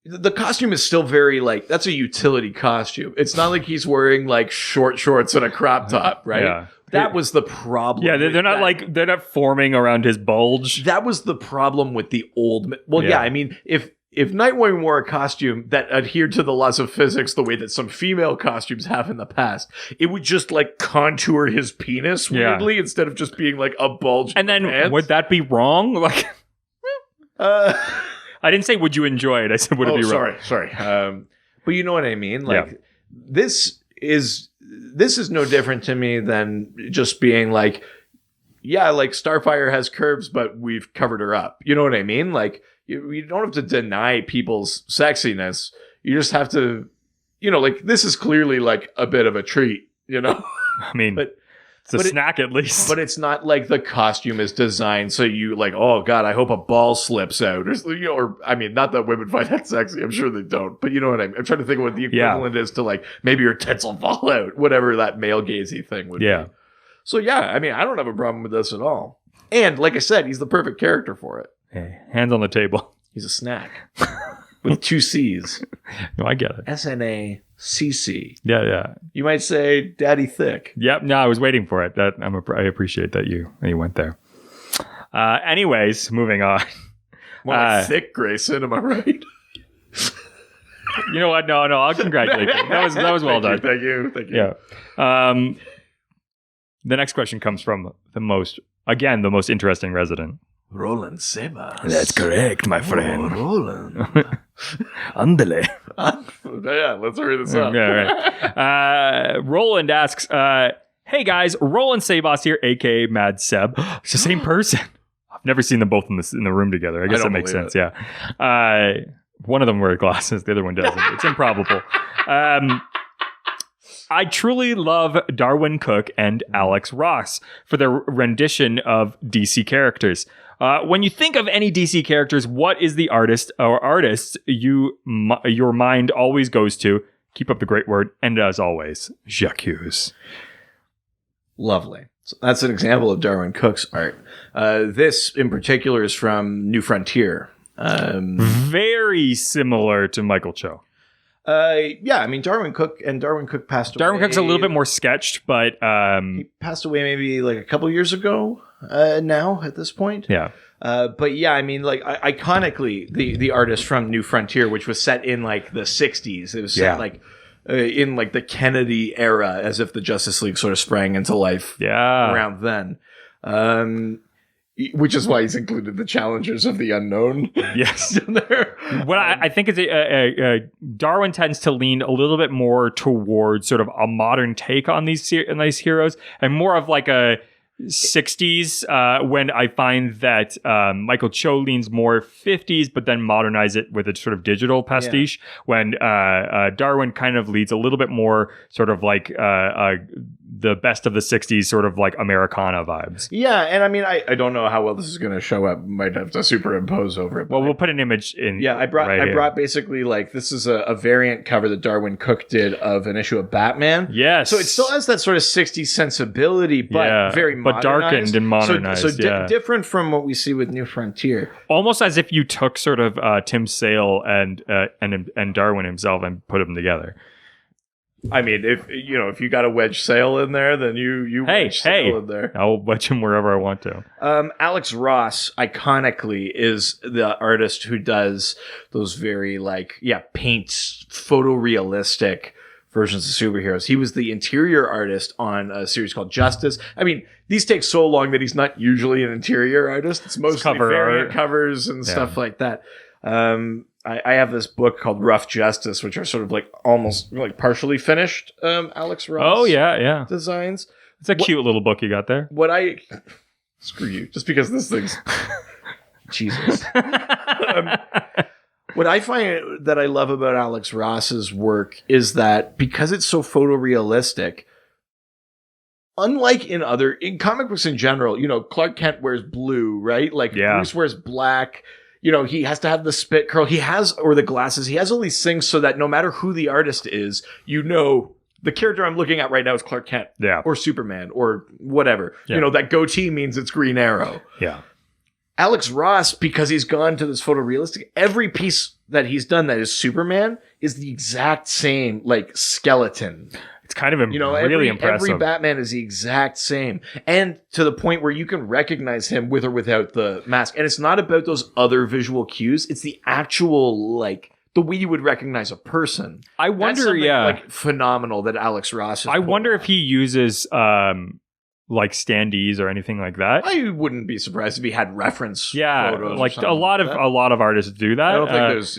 the costume is still very like that's a utility costume. It's not like he's wearing like short shorts and a crop top, right? Yeah. That was the problem. Yeah, they're not forming around his bulge. That was the problem with the old. Well, yeah I mean, if if Nightwing wore a costume that adhered to the laws of physics the way that some female costumes have in the past, it would just like contour his penis weirdly instead of just being like a bulge. And then would that be wrong? Like, I didn't say would you enjoy it. I said would it be wrong? Sorry. But you know what I mean? Like this is no different to me than just being like, yeah, like Starfire has curves, but we've covered her up. You know what I mean? Like you don't have to deny people's sexiness. You just have to, like this is clearly like a bit of a treat, I mean, it's a snack at least. But it's not like the costume is designed so you like, oh God, I hope a ball slips out. Or I mean, not that women find that sexy. I'm sure they don't. But you know what I mean? I'm trying to think of what the equivalent is to like maybe your tits will fall out, whatever that male gazy thing would be. So yeah, I mean, I don't have a problem with this at all. And like I said, he's the perfect character for it. Hey, hands on the table. He's a snack with 2 C's. No, I get it. SNACC. Yeah. You might say Daddy Thick. Yep. No, I was waiting for it. I appreciate that you went there. Anyways, moving on. More like Thick Grayson, am I right? You know what? No, I'll congratulate you. That was well done. Thank you. Yeah. The next question comes from the most interesting resident. Roland Sebas. That's correct, my friend. Roland. Andale. Yeah, let's hurry this up. Yeah, right. Roland asks, hey guys, Roland Sebas here, aka Mad Seb. It's the same person. I've never seen them both in the room together. I guess that makes sense. Yeah. One of them wears glasses, the other one doesn't. It's improbable. I truly love Darwin Cook and Alex Ross for their rendition of DC characters. When you think of any DC characters, what is the artist or artists your mind always goes to? Keep up the great work, and as always, Jacques Hughes. Lovely. So that's an example of Darwin Cook's art. This in particular is from New Frontier. Very similar to Michael Cho. Yeah, I mean Darwin Cook passed away. Darwin Cook's a little bit more sketched, but he passed away maybe like a couple years ago now at this point. Yeah. But yeah, I mean like iconically the artist from New Frontier, which was set in like the 60s. It was set like in like the Kennedy era, as if the Justice League sort of sprang into life around then. Which is why he's included the Challengers of the Unknown. Yes. there. What I think is Darwin tends to lean a little bit more towards sort of a modern take on these heroes, and more of like a 60s when I find that Michael Cho leans more 50s, but then modernize it with a sort of digital pastiche. When Darwin kind of leads a little bit more sort of like the best of the 60s, sort of like Americana vibes. Yeah, and I mean, I don't know how well this is going to show up. Might have to superimpose over it. Well, we'll put an image in. Yeah, I brought basically like this is a variant cover that Darwin Cook did of an issue of Batman. Yes. So it still has that sort of 60s sensibility, but very modernized. But darkened and modernized. So different from what we see with New Frontier. Almost as if you took sort of Tim Sale and Darwin himself and put them together. I mean, if you got a wedge Sale in there, then you wedge Sale in there. I'll wedge him wherever I want to. Alex Ross, iconically, is the artist who does those very paints photorealistic versions of superheroes. He was the interior artist on a series called Justice. I mean, these take so long that he's not usually an interior artist. It's mostly variant covers and stuff like that. I have this book called Rough Justice, which are sort of like almost like partially finished Alex Ross designs. It's a cute little book you got there. Screw you. Just because this thing's... Jesus. What I find that I love about Alex Ross's work is that because it's so photorealistic, unlike in comic books in general, Clark Kent wears blue, right? Like Bruce wears black. He has to have the spit curl. Or the glasses. He has all these things so that no matter who the artist is, the character I'm looking at right now is Clark Kent. Yeah. Or Superman or whatever. Yeah. That goatee means it's Green Arrow. Yeah. Alex Ross, because he's gone to this photorealistic, every piece that he's done that is Superman is the exact same, like, skeleton. It's kind of really impressive. Every Batman is the exact same. And to the point where you can recognize him with or without the mask. And it's not about those other visual cues. It's the actual, like, the way you would recognize a person. I wonder, like, phenomenal that Alex Ross has wonder if he uses... like standees or anything like that. I wouldn't be surprised if he had reference. Yeah, photos like a lot of artists do that. I don't think there's.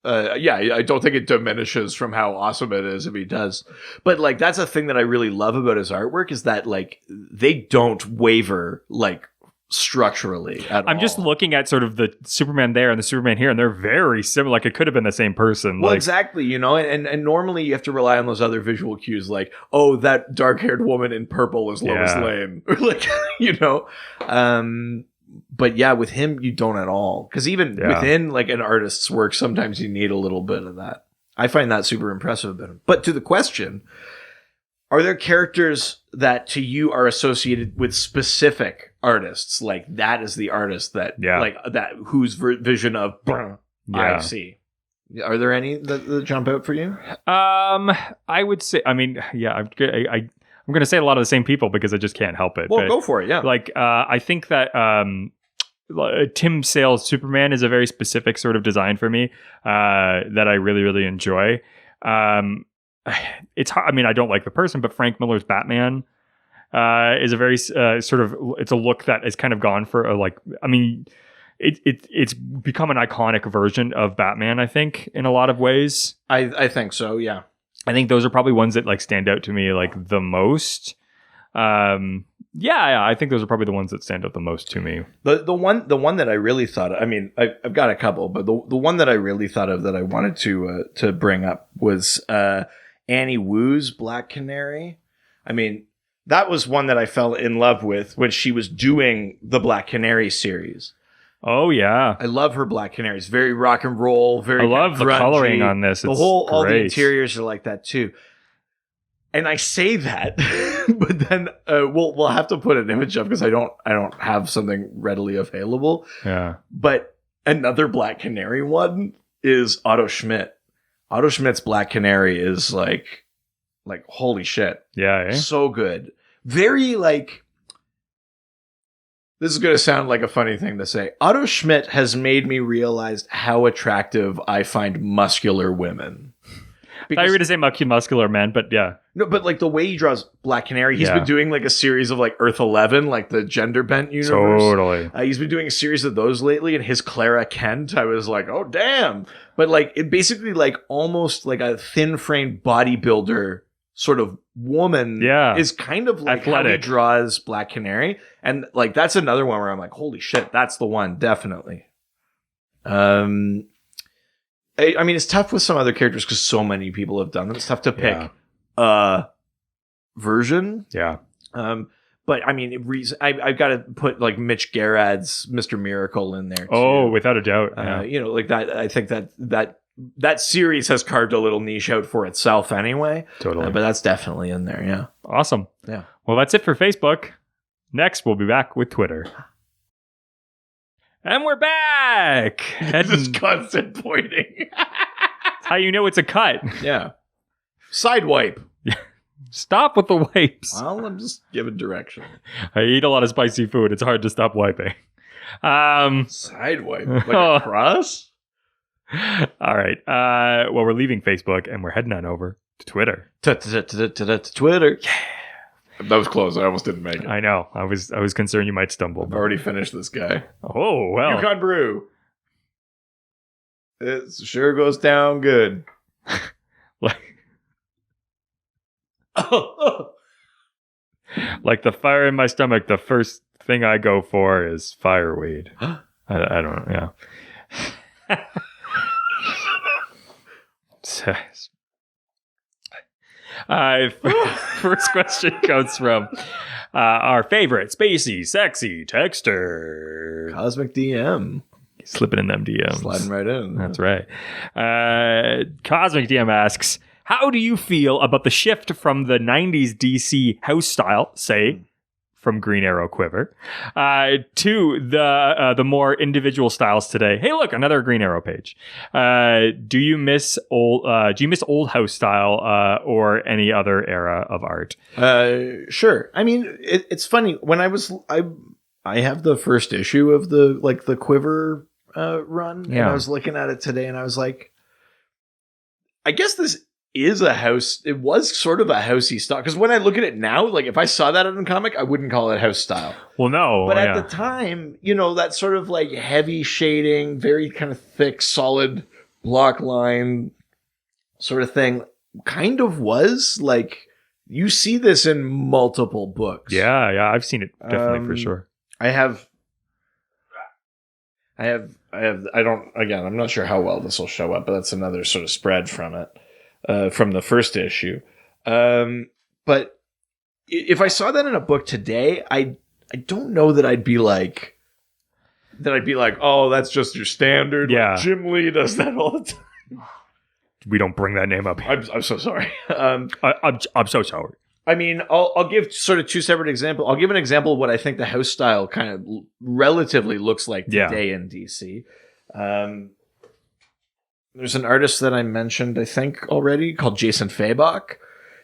I don't think it diminishes from how awesome it is if he does. But like that's a thing that I really love about his artwork is that like they don't waver like structurally at all. I'm just looking at sort of the Superman there and the Superman here, and they're very similar. Like it could have been the same person. Well, exactly, you know, and normally you have to rely on those other visual cues, like, oh, that dark-haired woman in purple is Lois Lane, or like, you know. But yeah, with him, you don't at all, because even within like an artist's work, sometimes you need a little bit of that. I find that super impressive about him. But to the question, are there characters that to you are associated with specific artists? Like that is the artist that, like that, whose vision of I see. Are there any that jump out for you? I would say, I mean, I'm going to say a lot of the same people because I just can't help it. Well, go for it. Yeah. Like, I think that, Tim Sale's Superman is a very specific sort of design for me, that I really, really enjoy. It's hard. I mean, I don't like the person, but Frank Miller's Batman is a very sort of, it's a look that is kind of gone for it's become an iconic version of Batman, I think, in a lot of ways. I think so, yeah. I think those are probably ones that like stand out to me like the most. I think those are probably the ones that stand out the most to me. The one that I really thought of, I mean, I've got a couple, but the one that I really thought of that I wanted to bring up was Annie Wu's Black Canary. I mean, that was one that I fell in love with when she was doing the Black Canary series. Oh yeah, I love her Black Canaries. Very rock and roll. Very. I love the coloring on this. It's all the interiors are like that too. And I say that, but then we'll have to put an image up because I don't have something readily available. Yeah. But another Black Canary one is Otto Schmidt. Otto Schmidt's Black Canary is like holy shit. Yeah. So good. Very like. This is going to sound like a funny thing to say. Otto Schmidt has made me realize how attractive I find muscular women. I thought you were going to say muscular men, but yeah. No, but like the way he draws Black Canary, he's been doing like a series of like Earth 11, like the gender bent universe. Totally. He's been doing a series of those lately, and his Clara Kent, I was like, oh, damn. But like it basically like almost like a thin framed bodybuilder sort of woman is kind of like athletic. How he draws Black Canary. And like that's another one where I'm like, holy shit, that's the one, definitely. I mean, it's tough with some other characters because so many people have done them. It's tough to pick a version. Yeah. But I mean, I've got to put like Mitch Gerard's Mr. Miracle in there too. Oh, without a doubt. You know, like that. I think that series has carved a little niche out for itself anyway. Totally. But that's definitely in there, yeah. Awesome. Yeah. Well, that's it for Facebook. Next, we'll be back with Twitter. And we're back! Just constant pointing. That's how you know it's a cut. Yeah. Side wipe. Stop with the wipes. Well, I'm just giving direction. I eat a lot of spicy food. It's hard to stop wiping. Side wipe? Like a cross? All right. Well, we're leaving Facebook and we're heading on over to Twitter. Twitter. Yeah. That was close. I almost didn't make it. I know. I was concerned you might stumble. I've already finished this guy. Oh, well. Yukon Brew. It sure goes down good. Like the fire in my stomach, the first thing I go for is fireweed. I don't know. Yeah. First question comes from our favorite spacey, sexy texter, Cosmic DM. Slipping in them DMs. Sliding right in. That's right. Cosmic DM asks, how do you feel about the shift from the 90s DC house style, say, from Green Arrow Quiver, to the more individual styles today. Hey, look, another Green Arrow page. Do you miss old house style or any other era of art? Sure. I mean, it's funny when I have the first issue of the Quiver run, and I was looking at it today, and I was like, I guess this is a house. It was sort of a housey style, because when I look at it now, like if I saw that in a comic, I wouldn't call it house style. Well, no, but at the time, that sort of like heavy shading, very kind of thick, solid block line sort of thing, kind of was like, you see this in multiple books. Yeah, I've seen it definitely for sure. I'm not sure how well this will show up, but that's another sort of spread from it, from the first issue. But if I saw that in a book today, I don't know that I'd be like, oh, that's just your standard. Yeah. Like Jim Lee does that all the time. We don't bring that name up. I'm so sorry. I'm so sorry. I mean, I'll give sort of two separate examples. I'll give an example of what I think the house style kind of relatively looks like today in DC. There's an artist that I mentioned, I think, already, called Jason Fabok,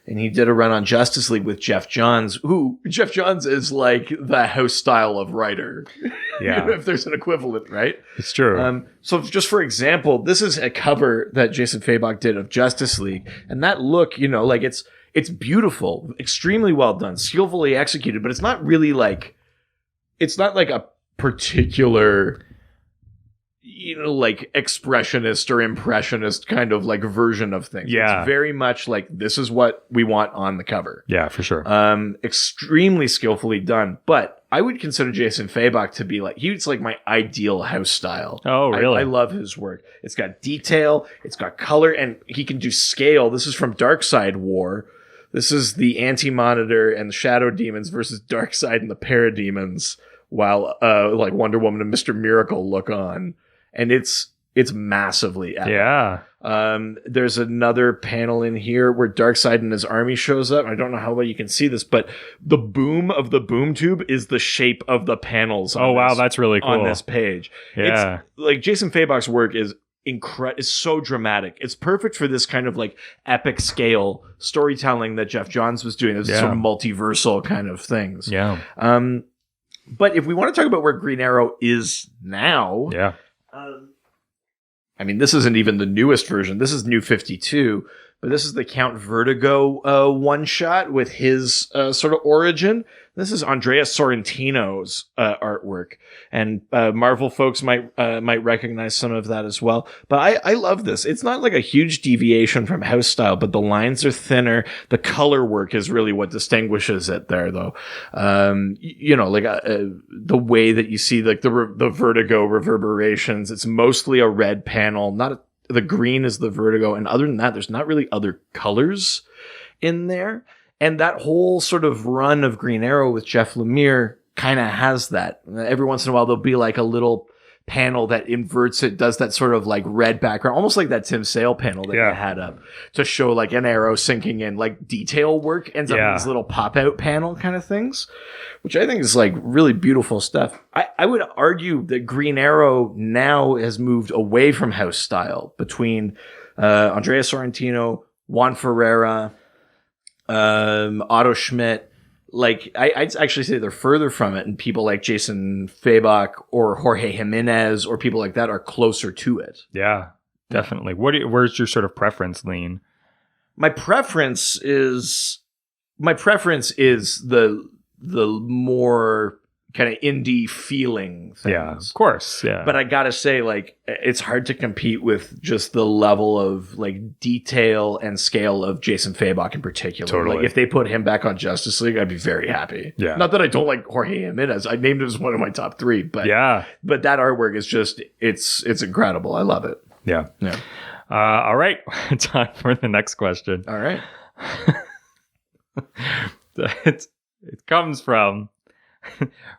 and he did a run on Justice League with Jeff Johns, who Jeff Johns is like the house style of writer. Yeah. If there's an equivalent, right? It's true. So just for example, this is a cover that Jason Fabok did of Justice League, and that look, like it's beautiful, extremely well done, skillfully executed, but it's not really like, it's not like a particular, like expressionist or impressionist kind of like version of things. Yeah. It's very much like, this is what we want on the cover. Yeah, for sure. Extremely skillfully done, but I would consider Jason Fabok to be like, he's like my ideal house style. Oh, really? I love his work. It's got detail, it's got color, and he can do scale. This is from Darkseid War. This is the Anti-Monitor and the Shadow Demons versus Darkseid and the Parademons, while like Wonder Woman and Mr. Miracle look on. And it's massively epic. Yeah. There's another panel in here where Darkseid and his army shows up. I don't know how well you can see this, but the boom of the boom tube is the shape of the panels. Wow, that's really cool. On this page. Yeah. It's, like, Jason Fabok's work is is so dramatic. It's perfect for this kind of like epic scale storytelling that Jeff Johns was doing. This sort of multiversal kind of things. Yeah. But if we want to talk about where Green Arrow is now, I mean, this isn't even the newest version. This is New 52, but this is the Count Vertigo one shot with his sort of origin. This is Andrea Sorrentino's artwork, and Marvel folks might recognize some of that as well. But I love this. It's not like a huge deviation from house style, but the lines are thinner. The color work is really what distinguishes it there, though. The way that you see like the Vertigo reverberations. It's mostly a red panel. The green is the Vertigo, and other than that, there's not really other colors in there. And that whole sort of run of Green Arrow with Jeff Lemire kind of has that. Every once in a while, there'll be like a little panel that inverts it, does that sort of like red background, almost like that Tim Sale panel that you had up to show like an arrow sinking in. Like detail work ends up in these little pop-out panel kind of things, which I think is like really beautiful stuff. I would argue that Green Arrow now has moved away from house style between Andrea Sorrentino, Juan Ferreira, Otto Schmidt. Like I'd actually say they're further from it, and people like Jason Fabok or Jorge Jimenez or people like that are closer to it. Yeah, definitely. Where's your sort of preference lean? My preference is the more kind of indie feeling things. Yeah, of course. Yeah. But I gotta say, like, it's hard to compete with just the level of like detail and scale of Jason Fabok in particular. Totally. Like, if they put him back on Justice League, I'd be very happy. Yeah. Not that I don't like Jorge Jimenez. I named him as one of my top 3, but but that artwork is just it's incredible. I love it. Yeah. Yeah. All right. Time for the next question. All right. It comes from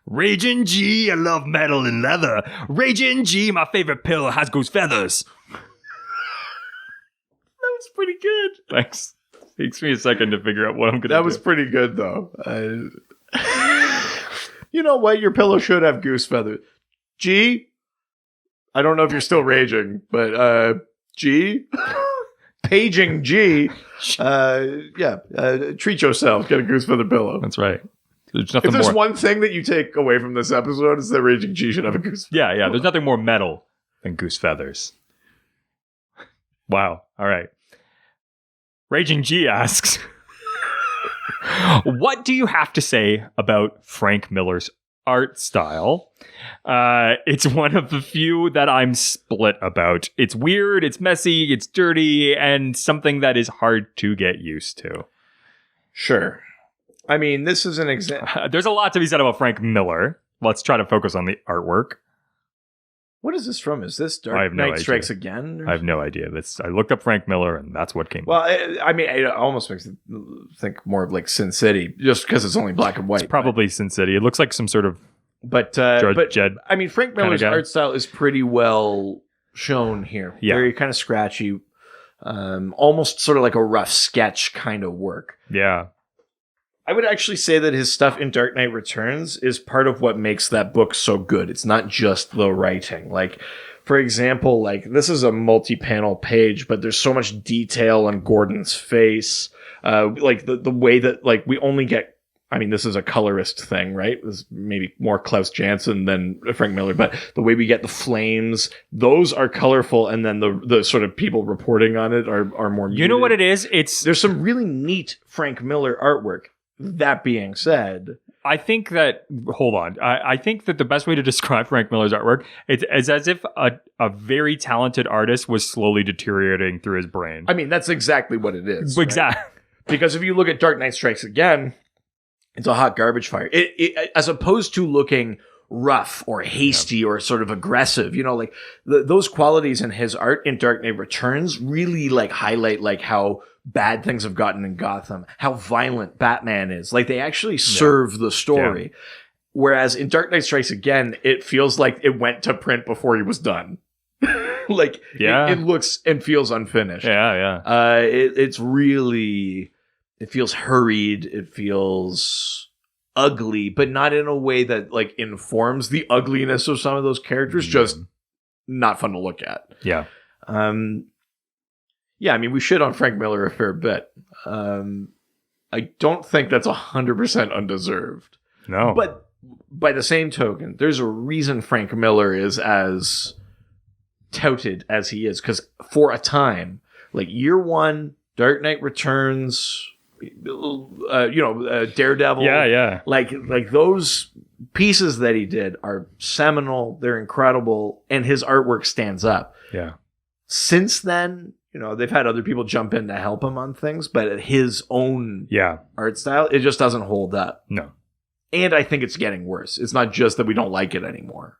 Raging G, I love metal and leather. Raging G, my favorite pillow has goose feathers. That was pretty good. Thanks. Takes me a second to figure out what I'm going to do. That was pretty good, though. You know what? Your pillow should have goose feathers. G, I don't know if you're still raging, but G, paging G, treat yourself. Get a goose feather pillow. That's right. There's one thing that you take away from this episode, is that Raging G should have a goose feather. Yeah. There's nothing more metal than goose feathers. Wow. All right. Raging G asks, what do you have to say about Frank Miller's art style? It's one of the few that I'm split about. It's weird, it's messy, it's dirty, and something that is hard to get used to. Sure. I mean, this is an example. There's a lot to be said about Frank Miller. Let's try to focus on the artwork. What is this from? Is this Dark Knight Strikes Again? I have no idea. I looked up Frank Miller, and that's what came up. Well, it almost makes me think more of like Sin City, just because it's only black and white. It's probably Sin City. It looks like some sort of Jed. I mean, Frank Miller's art style is pretty well shown here. Yeah. Very kind of scratchy, almost sort of like a rough sketch kind of work. Yeah. I would actually say that his stuff in Dark Knight Returns is part of what makes that book so good. It's not just the writing. Like, for example, like this is a multi-panel page, but there's so much detail on Gordon's face. Like the way that like we only get, I mean, this is a colorist thing, right? This is maybe more Klaus Janson than Frank Miller, but the way we get the flames, those are colorful, and then the sort of people reporting on it are more muted. You know what it is? There's some really neat Frank Miller artwork. That being said, I think that, hold on. I think that the best way to describe Frank Miller's artwork is as if a very talented artist was slowly deteriorating through his brain. I mean, that's exactly what it is. Exactly. Right? Because if you look at Dark Knight Strikes Again, it's a hot garbage fire. It as opposed to looking rough or hasty or sort of aggressive, you know, like those qualities in his art in Dark Knight Returns really like highlight like how bad things have gotten in Gotham, how violent Batman is. Like they actually serve the story. Yeah. Whereas in Dark Knight Strikes Again, it feels like it went to print before he was done. Like it looks and feels unfinished. Yeah. It's really, it feels hurried. It feels ugly, but not in a way that like informs the ugliness of some of those characters. Just not fun to look at. Yeah. Yeah, I mean, we shit on Frank Miller a fair bit. I don't think that's 100% undeserved. No. But by the same token, there's a reason Frank Miller is as touted as he is. Because for a time, like year one, Dark Knight Returns, Daredevil. Yeah. Like those pieces that he did are seminal. They're incredible. And his artwork stands up. Yeah. Since then, you know, they've had other people jump in to help him on things, but his own art style, it just doesn't hold up. No. And I think it's getting worse. It's not just that we don't like it anymore.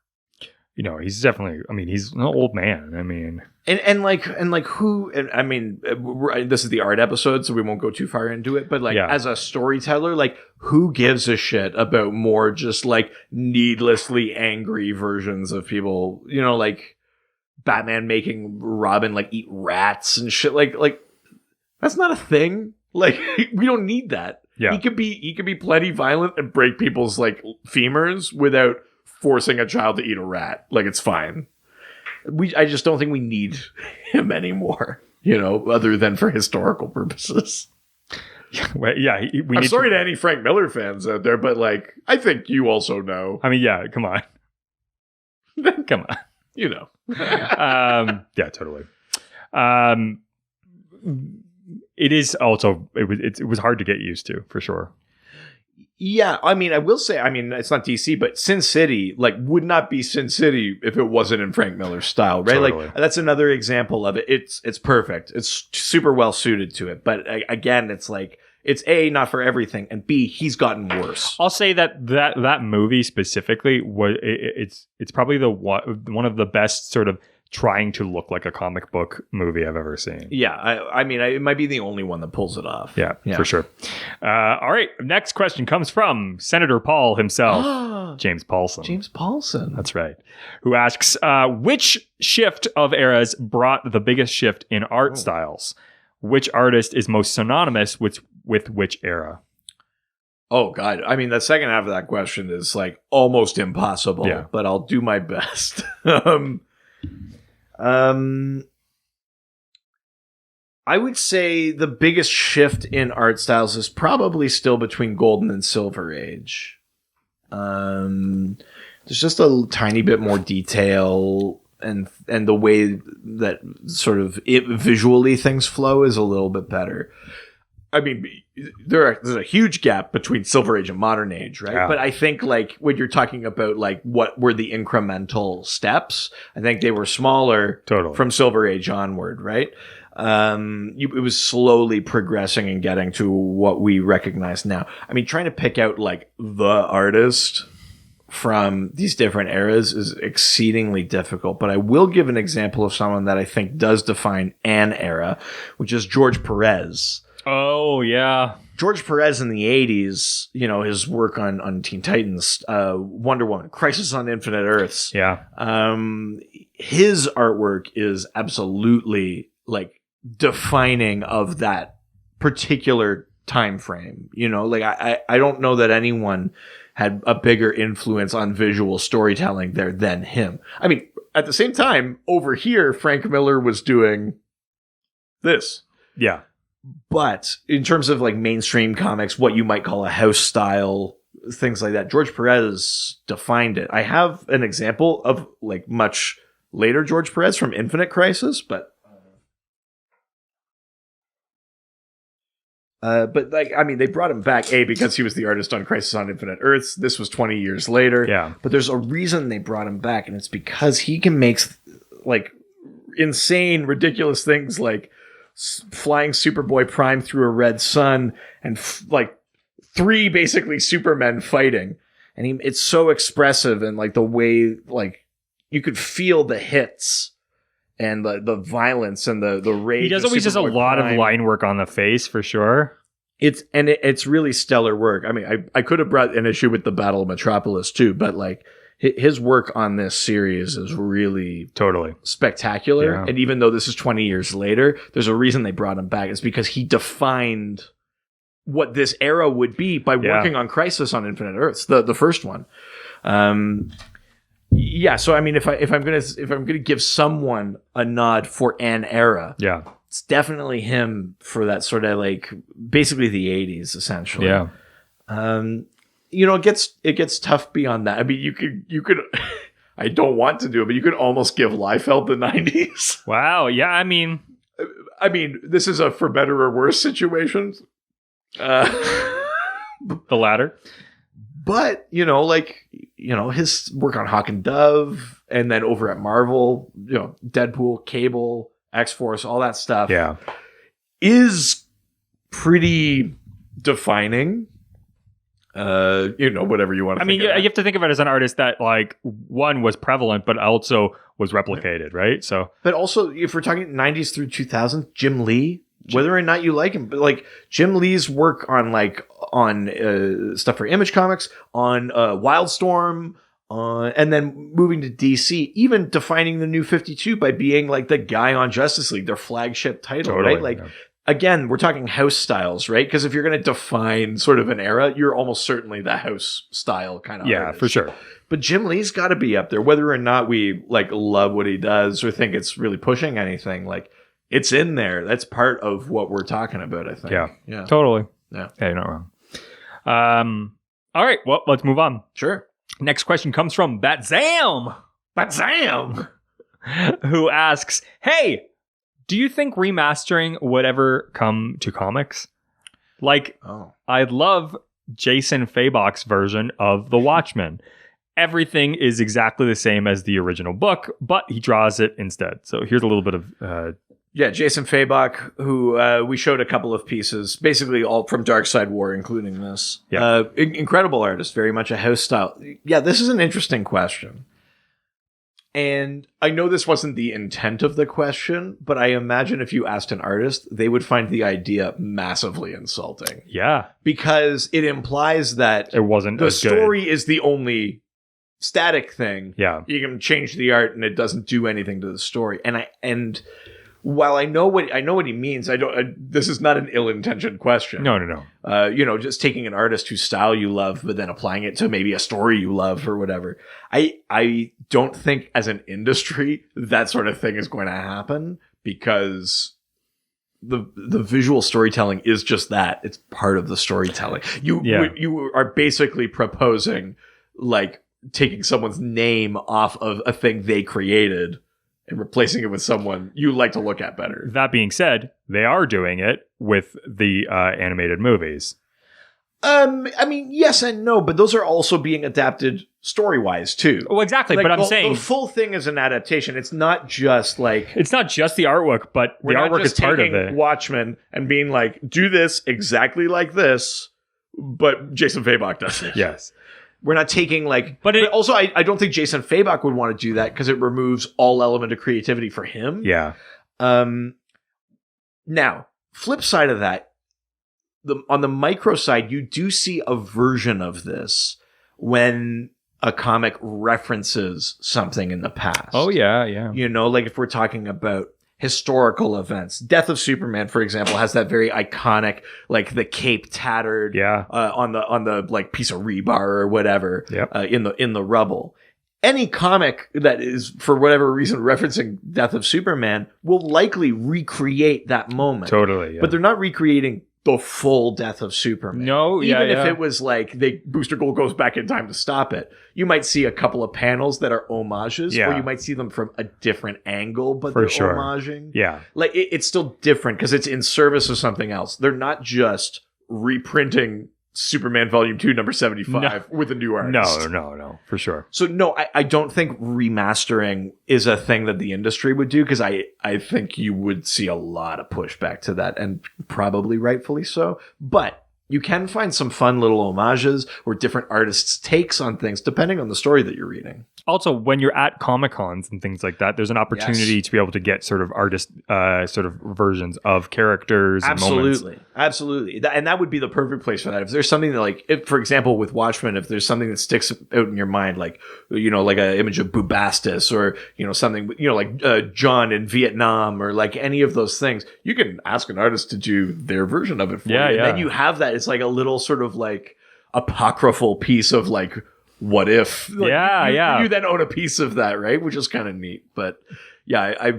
You know, he's definitely, I mean, he's an old man. I mean. And I mean, this is the art episode, so we won't go too far into it, but like as a storyteller, like who gives a shit about more just like needlessly angry versions of people, you know, like Batman making Robin like eat rats and shit, like that's not a thing. Like we don't need that. Yeah. He could be plenty violent and break people's like femurs without forcing a child to eat a rat. Like it's fine. I just don't think we need him anymore, you know, other than for historical purposes. I'm sorry to any Frank Miller fans out there, but like I think you also know. I mean, yeah, come on. Come on. You know. Yeah, totally. It is also it was hard to get used to, for sure. Yeah, I mean, I will say, I mean, it's not DC, but Sin City like would not be Sin City if it wasn't in Frank Miller's style, right? Totally. Like that's another example of it. It's perfect. It's super well suited to it, but again, it's like it's A, not for everything, and B, he's gotten worse. I'll say that movie specifically was it's probably one of the best sort of trying to look like a comic book movie I've ever seen. Yeah, I mean, it might be the only one that pulls it off. Yeah. For sure. All right, next question comes from Senator Paul himself, James Paulson. James Paulson. That's right. Who asks, which shift of eras brought the biggest shift in art styles? Which artist is most synonymous with which era? Oh God. I mean, the second half of that question is like almost impossible, but I'll do my best. I would say the biggest shift in art styles is probably still between Golden and Silver Age. There's just a tiny bit more detail, and the way that sort of visually things flow is a little bit better. I mean, there's a huge gap between Silver Age and Modern Age, right? Yeah. But I think like when you're talking about like what were the incremental steps, I think they were smaller from Silver Age onward, right? It was slowly progressing and getting to what we recognize now. I mean, trying to pick out like the artist from these different eras is exceedingly difficult, but I will give an example of someone that I think does define an era, which is George Perez. Oh, yeah. George Perez in the 80s, you know, his work on Teen Titans, Wonder Woman, Crisis on Infinite Earths. Yeah. His artwork is absolutely like defining of that particular time frame. You know, like I don't know that anyone had a bigger influence on visual storytelling there than him. I mean, at the same time, over here, Frank Miller was doing this. Yeah. But in terms of like mainstream comics, what you might call a house style, things like that, George Perez defined it. I have an example of like much later George Perez from Infinite Crisis, but like, I mean, they brought him back, because he was the artist on Crisis on Infinite Earths. This was 20 years later. Yeah. But there's a reason they brought him back, and it's because he can make like insane, ridiculous things like flying Superboy Prime through a red sun and like 3 basically Supermen fighting. And it's so expressive, and like the way like you could feel the hits and the violence and the rage. He does always just a lot of line work on the face for sure. It's really stellar work. I mean, I could have brought an issue with the Battle of Metropolis too, but like his work on this series is really spectacular. Yeah. And even though this is 20 years later, there's a reason they brought him back. It's because he defined what this era would be by working on Crisis on Infinite Earths, the first one. Yeah, so I mean, if I'm gonna give someone a nod for an era, it's definitely him for that sort of like basically the 80s essentially. Yeah. You know, it gets tough beyond that. I mean, you could I don't want to do it, but you could almost give Liefeld the 90s. Wow. Yeah. I mean, this is a for better or worse situation. The latter. But, you know, like, you know, his work on Hawk and Dove, and then over at Marvel, you know, Deadpool, Cable, X-Force, all that stuff is pretty defining. You know, whatever you want to think. I mean, you have to think of it as an artist that, like, one was prevalent, but also was replicated, right? So, but also, if we're talking 90s through 2000s, Jim Lee, whether or not you like him, but like Jim Lee's work on stuff for Image Comics, on Wildstorm, and then moving to DC, even defining the New 52 by being like the guy on Justice League, their flagship title, right? Like, again, we're talking house styles, right? Because if you're going to define sort of an era, you're almost certainly the house style kind of artist. For sure. But Jim Lee's got to be up there, whether or not we like love what he does or think it's really pushing anything. Like, it's in there. That's part of what we're talking about, I think. Yeah. Totally. Yeah. Yeah, you're not wrong. All right. Well, let's move on. Sure. Next question comes from Batzam, who asks, hey, do you think remastering would ever come to comics? Like, I'd love Jason Fabok's version of The Watchmen. Everything is exactly the same as the original book, but he draws it instead. So here's a little bit of... Jason Fabok, who we showed a couple of pieces, basically all from Dark Side War, including this. Yeah. Incredible artist, very much a house style. Yeah, this is an interesting question. And I know this wasn't the intent of the question, but I imagine if you asked an artist, they would find the idea massively insulting. Yeah. Because it implies that it wasn't the story is the only static thing. Yeah. You can change the art and it doesn't do anything to the story. And while I know what he means, this is not an ill-intentioned question. No. Just taking an artist whose style you love, but then applying it to maybe a story you love or whatever. I don't think as an industry that sort of thing is going to happen, because the visual storytelling is just that. It's part of the storytelling. You are basically proposing like taking someone's name off of a thing they created and replacing it with someone you like to look at better. That being said, they are doing it with the animated movies. I mean, yes and no, but those are also being adapted story-wise too. Well, exactly, but I'm saying the full thing is an adaptation. It's not just like the artwork, but the artwork is part of it. Watchmen and being like, do this exactly like this, but Jason Fabok does it. Yes. We're not taking but also I don't think Jason Fabok would want to do that because it removes all element of creativity for him. Yeah. Now, flip side of that, on the micro side, you do see a version of this when a comic references something in the past. Oh, yeah. Like if we're talking about historical events. Death of Superman, for example, has that very iconic, like the cape tattered on the like piece of rebar or whatever in the rubble. Any comic that is, for whatever reason, referencing Death of Superman will likely recreate that moment. Totally, yeah. But they're not recreating the full Death of Superman. No, even if it was like Booster Gold goes back in time to stop it, you might see a couple of panels that are homages, or you might see them from a different angle, but they're homaging. Yeah, like it's still different because it's in service of something else. They're not just reprinting Superman Volume 2, number 75 with a new artist. No, for sure. So no, I don't think remastering is a thing that the industry would do, because I think you would see a lot of pushback to that, and probably rightfully so. But you can find some fun little homages or different artists' takes on things depending on the story that you're reading. Also, when you're at Comic-Cons and things like that, there's an opportunity to be able to get sort of artist sort of versions of characters and moments. Absolutely. And that would be the perfect place for that. If there's something that, like, for example, with Watchmen, if there's something that sticks out in your mind, like, like an image of Bubastis, or, something, like John in Vietnam, or like any of those things, you can ask an artist to do their version of it for you. And then you have that. It's like a little sort of like apocryphal piece of like, what if? Like, you then own a piece of that, right? Which is kind of neat. But yeah,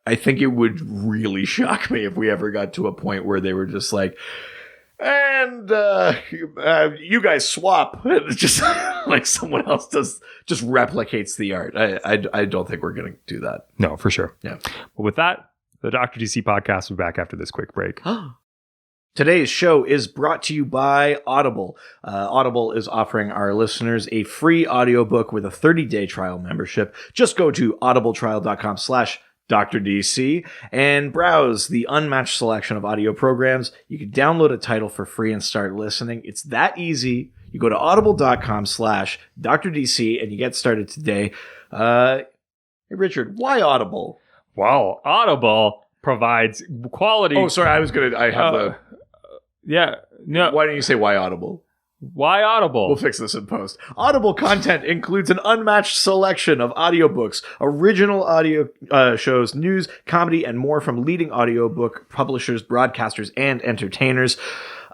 I think it would really shock me if we ever got to a point where they were just like, and you guys swap. It's just like someone else just replicates the art. I don't think we're going to do that. No, for sure. Yeah. But with that, the Dr. DC podcast will be back after this quick break. Today's show is brought to you by Audible. Audible is offering our listeners a free audiobook with a 30-day trial membership. Just go to audibletrial.com/DrDC and browse the unmatched selection of audio programs. You can download a title for free and start listening. It's that easy. You go to audible.com/DrDC and you get started today. Hey, Richard, why Audible? Wow, Audible provides quality. Oh, sorry, I have the... Yeah, no. Why don't you say why Audible? Why Audible? We'll fix this in post. Audible content includes an unmatched selection of audiobooks, original audio shows, news, comedy, and more from leading audiobook publishers, broadcasters, and entertainers.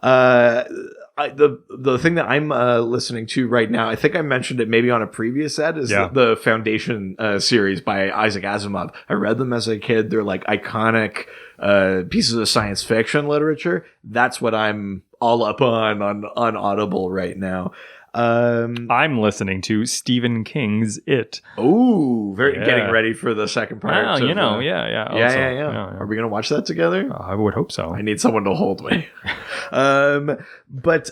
The thing that I'm listening to right now, I think I mentioned it maybe on a previous set, is the Foundation series by Isaac Asimov. I read them as a kid. They're like iconic pieces of science fiction literature. That's what I'm all up on Audible right now. I'm listening to Stephen King's It. Oh, getting ready for the second part. Also, yeah. Are we gonna watch that together? I would hope so. I need someone to hold me. But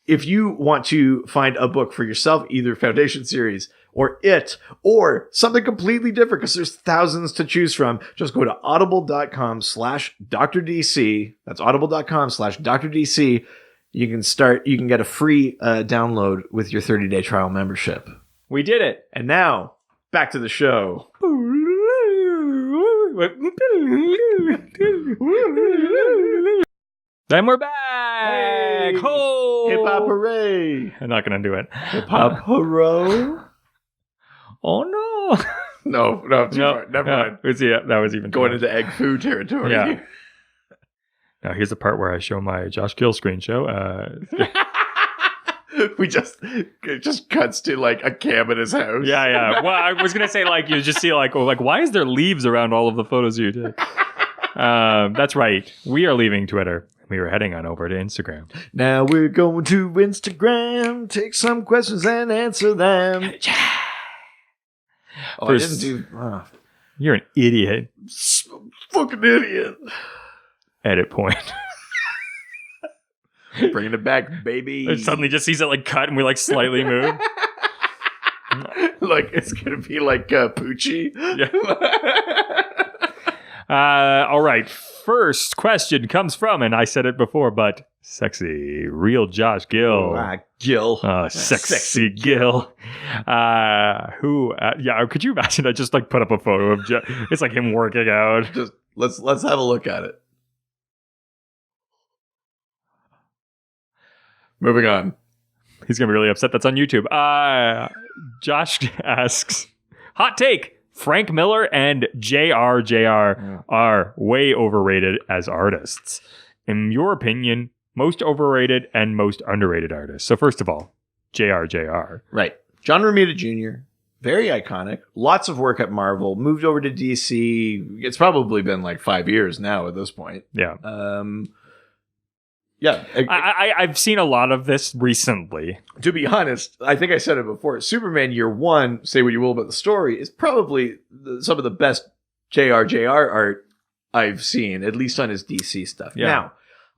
if you want to find a book for yourself, either Foundation series or It, or something completely different, because there's thousands to choose from, just go to audible.com/DrDC. That's audible.com/DrDC. You can get a free download with your 30-day trial membership. We did it. And now, back to the show. Then we're back. Hey. Ho! Hip hop hooray. I'm not going to do it. Hip hop hurrah. Oh no. No, never mind. That was even going into egg food territory. Yeah. Now here's the part where I show my Josh Gill screen show. We it just cuts to like a cam in his house. Yeah. Well, I was gonna say like you just see like why is there leaves around all of the photos you did? That's right. We are leaving Twitter. We were heading on over to Instagram. Now we're going to Instagram. Take some questions and answer them. I didn't do. You're an idiot. Fucking idiot. Edit point. Bringing it back, baby. It suddenly just sees it like cut and we like slightly move. Like it's gonna be like Poochie. Yeah. All right. First question comes from, and I said it before, but sexy, real Josh Gill. Gill. Sexy Gill. Could you imagine? I just like put up a photo of it's like him working out. Just let's have a look at it. Moving on. He's gonna be really upset. That's on YouTube. Josh asks, hot take. Frank Miller and JR are way overrated as artists. In your opinion, most overrated and most underrated artists. So first of all, JR. Right. John Romita Jr., very iconic. Lots of work at Marvel. Moved over to DC. It's probably been like 5 years now at this point. Yeah. Yeah. I've seen a lot of this recently. To be honest, I think I said it before. Superman Year One, say what you will about the story, is probably some of the best JR art I've seen, at least on his DC stuff. Yeah. Now,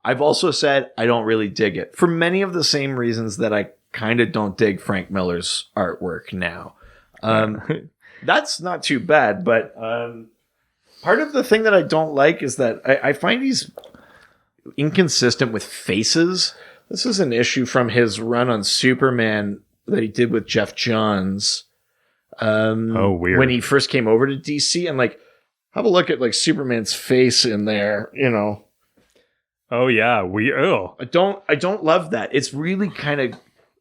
I've also said I don't really dig it for many of the same reasons that I kind of don't dig Frank Miller's artwork now. That's not too bad, but part of the thing that I don't like is that I find he's inconsistent with faces. This is an issue from his run on Superman that he did with Jeff Johns. Weird. When he first came over to DC, and like, have a look at like Superman's face in there, you know. Oh yeah, I don't love that. It's really kind of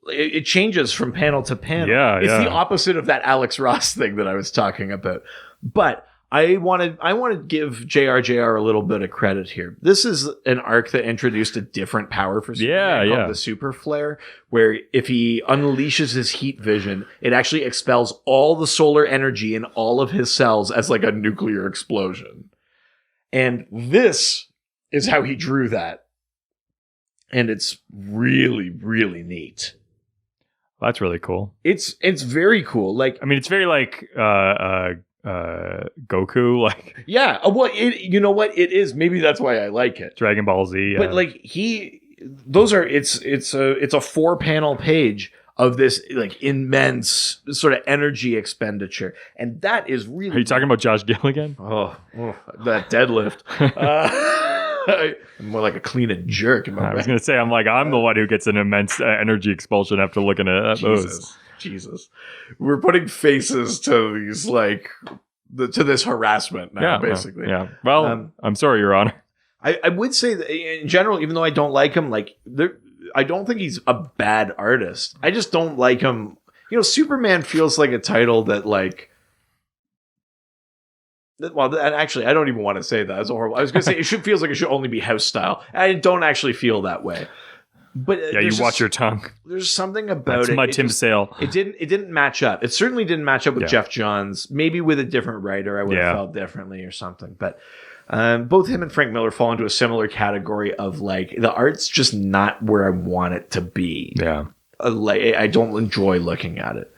it changes from panel to panel. Yeah, it's the opposite of that Alex Ross thing that I was talking about. But I want to give JR a little bit of credit here. This is an arc that introduced a different power for Superman called the Super Flare, where if he unleashes his heat vision, it actually expels all the solar energy in all of his cells as like a nuclear explosion. And this is how he drew that. And it's really, really neat. That's really cool. It's very cool. Like, I mean, it's very like Goku, like, yeah, well, you know what it is, maybe that's why I like it. Dragon Ball Z, but like it's a 4-panel page of this like immense sort of energy expenditure, and that is really. Are you talking about Josh Gill again? Oh, that deadlift. I'm more like a clean and jerk. I was gonna say I'm the one who gets an immense energy expulsion after looking at those. Jesus, we're putting faces to these to this harassment now, basically. Yeah. Well, I'm sorry, Your Honor. I would say that in general, even though I don't like him, I don't think he's a bad artist. I just don't like him. You know, Superman feels like a title that well, and actually, I don't even want to say that. It's horrible. I was going to say feels like it should only be house style. I don't actually feel that way. But you watch your tongue. There's something about That's my Tim Sale. It didn't match up. It certainly didn't match up with Jeff Johns. Maybe with a different writer, I would have felt differently or something. But both him and Frank Miller fall into a similar category of the art's just not where I want it to be. Yeah, I don't enjoy looking at it.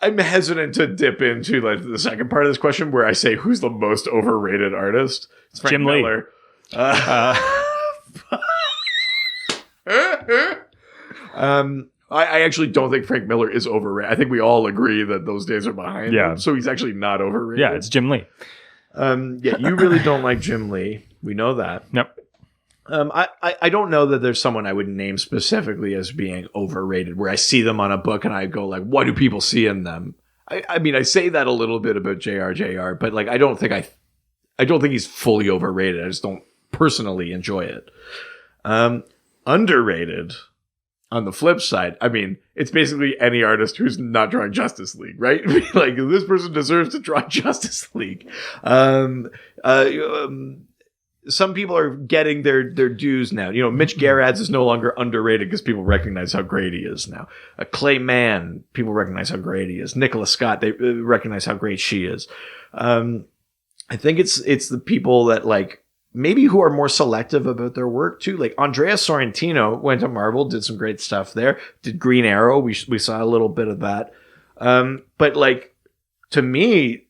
I'm hesitant to dip into the second part of this question where I say who's the most overrated artist. It's Frank Miller. I actually don't think Frank Miller is overrated. I think we all agree that those days are behind him. So he's actually not overrated. Yeah, it's Jim Lee. You really don't like Jim Lee. We know that. Yep. I don't know that there's someone I would name specifically as being overrated, where I see them on a book and I go what do people see in them? I mean, I say that a little bit about JR, but I don't think he's fully overrated. I just don't personally enjoy it. Underrated. on the flip side, I mean, it's basically any artist who's not drawing Justice League, right? Like, this person deserves to draw Justice League. Some people are getting their dues now. You know, Mitch Gerads is no longer underrated because people recognize how great he is now. Clay Mann, people recognize how great he is. Nicola Scott, they recognize how great she is. I think it's the people that, like, maybe who are more selective about their work too. Like Andrea Sorrentino went to Marvel, did some great stuff there. Did Green Arrow. We saw a little bit of that. But like, to me,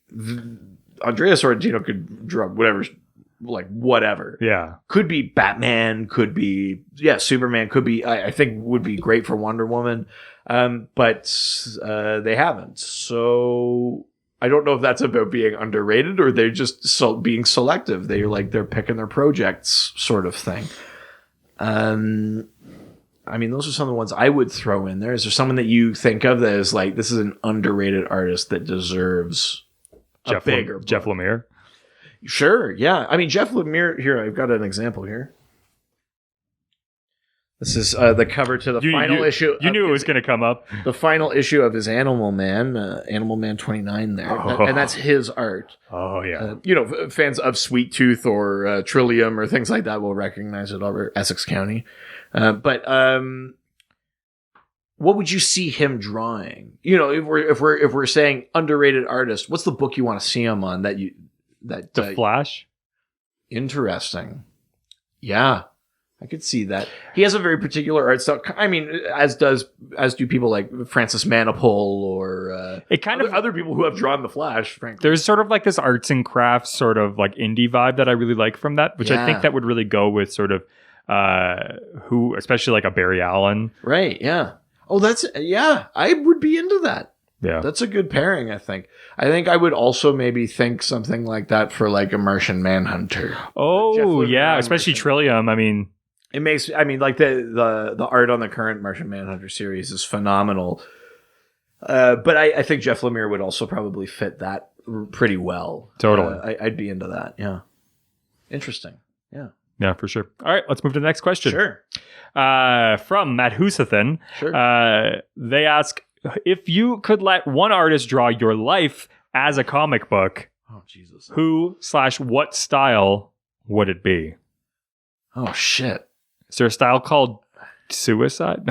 Andrea Sorrentino could draw whatever. Yeah. Could be Batman, could be, Superman, could be, I think would be great for Wonder Woman. But they haven't. So I don't know if that's about being underrated or they're just being selective. They're picking their projects sort of thing. I mean, those are some of the ones I would throw in there. Is there someone that you think of that is like, this is an underrated artist that deserves a bigger book? Jeff Lemire? Sure, yeah. I mean, Jeff Lemire, here, I've got an example here. This is the cover to the final issue. You knew it was going to come up. The final issue of his Animal Man, Animal Man 29 there. And that's his art. Oh, yeah. Fans of Sweet Tooth or Trillium or things like that will recognize it over Essex County. But what would you see him drawing? You know, if we're saying underrated artist, what's the book you want to see him on The Flash? Interesting. Yeah. I could see that. He has a very particular art style. I mean, as do people like Francis Manipul or other people who have drawn The Flash, frankly. There's sort of like this arts and crafts sort of like indie vibe that I really like from that, which I think that would really go with sort of especially like a Barry Allen. Right, yeah. Oh, I would be into that. Yeah. That's a good pairing, I think. I think I would also maybe think something like that for like a Martian Manhunter. Oh, yeah, especially Trillium. I mean, like the art on the current Martian Manhunter series is phenomenal. But I think Jeff Lemire would also probably fit that pretty well. Totally. I'd be into that. Yeah. Interesting. Yeah. Yeah, for sure. All right, let's move to the next question. Sure. From Matt Husathan. Sure. They ask, if you could let one artist draw your life as a comic book, oh Jesus, who/what style would it be? Oh shit. Is there a style called suicide?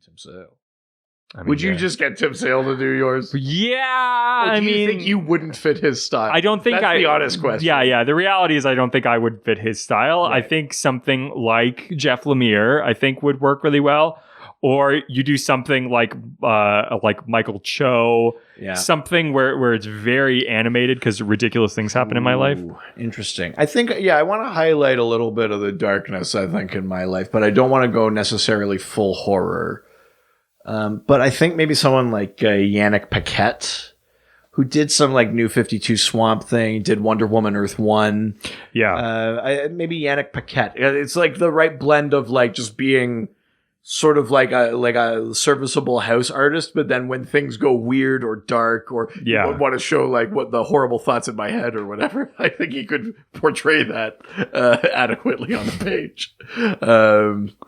Tim Sale. Would you just get Tim Sale to do yours? Yeah. Do you think you wouldn't fit his style? I don't think That's the honest question. Yeah. The reality is I don't think I would fit his style. Right. I think something like Jeff Lemire, I think would work really well. Or you do something like Michael Cho, something where it's very animated because ridiculous things happen in my life. Interesting. I think, I want to highlight a little bit of the darkness, I think, in my life, but I don't want to go necessarily full horror. But I think maybe someone like Yannick Paquette, who did some like New 52 Swamp Thing, did Wonder Woman Earth 1. Yeah. Maybe Yannick Paquette. It's like the right blend of like just being sort of like a serviceable house artist, but then when things go weird or dark or you want to show like what the horrible thoughts in my head or whatever, I think he could portray that adequately on the page.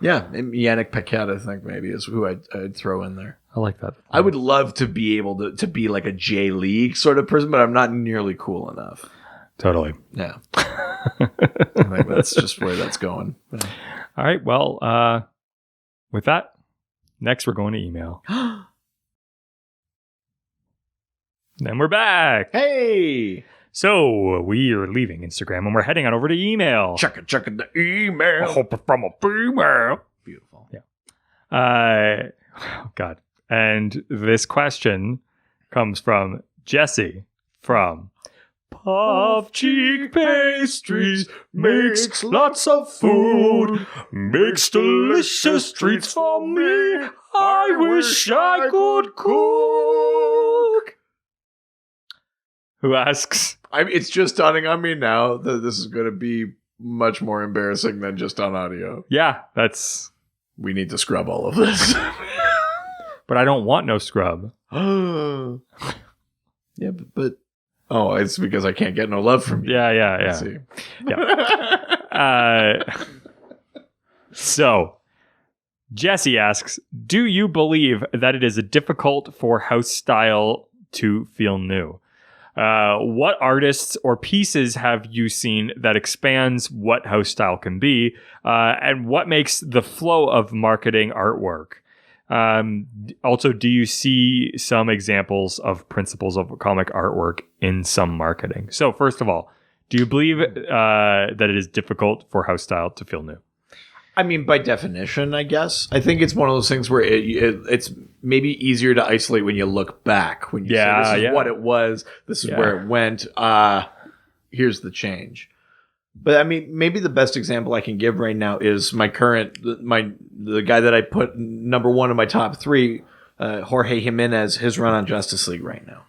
Yannick Paquette, I think maybe is who I'd throw in there. I like that. I would love to be able to be like a J League sort of person, but I'm not nearly cool enough. Totally. Yeah. I think that's just where that's going. Yeah. All right. Well, with that, next we're going to email. Then we're back. Hey! So we are leaving Instagram and we're heading on over to email. Checking the email. Hoping from a female. Beautiful. Yeah. Oh God. And this question comes from Jesse from Puff Cheek Pastries makes lots of food, makes delicious treats for me. I wish I could cook. Who asks? It's just dawning on me now that this is going to be much more embarrassing than just on audio. Yeah, we need to scrub all of this. But I don't want no scrub. Yeah, but oh, it's because I can't get no love from you. Yeah. Let's see. Yeah. So, Jesse asks, do you believe that it is difficult for house style to feel new? What artists or pieces have you seen that expands what house style can be? And what makes the flow of marketing artwork? Also, do you see some examples of principles of comic artwork in some marketing? So first of all, do you believe that it is difficult for house style to feel new? I mean, by definition, I guess. I think it's one of those things where it's maybe easier to isolate when you look back. When you say, this is what it was, this is where it went, here's the change. But I mean, maybe the best example I can give right now is the guy that I put number one in my top three, Jorge Jimenez, his run on Justice League right now.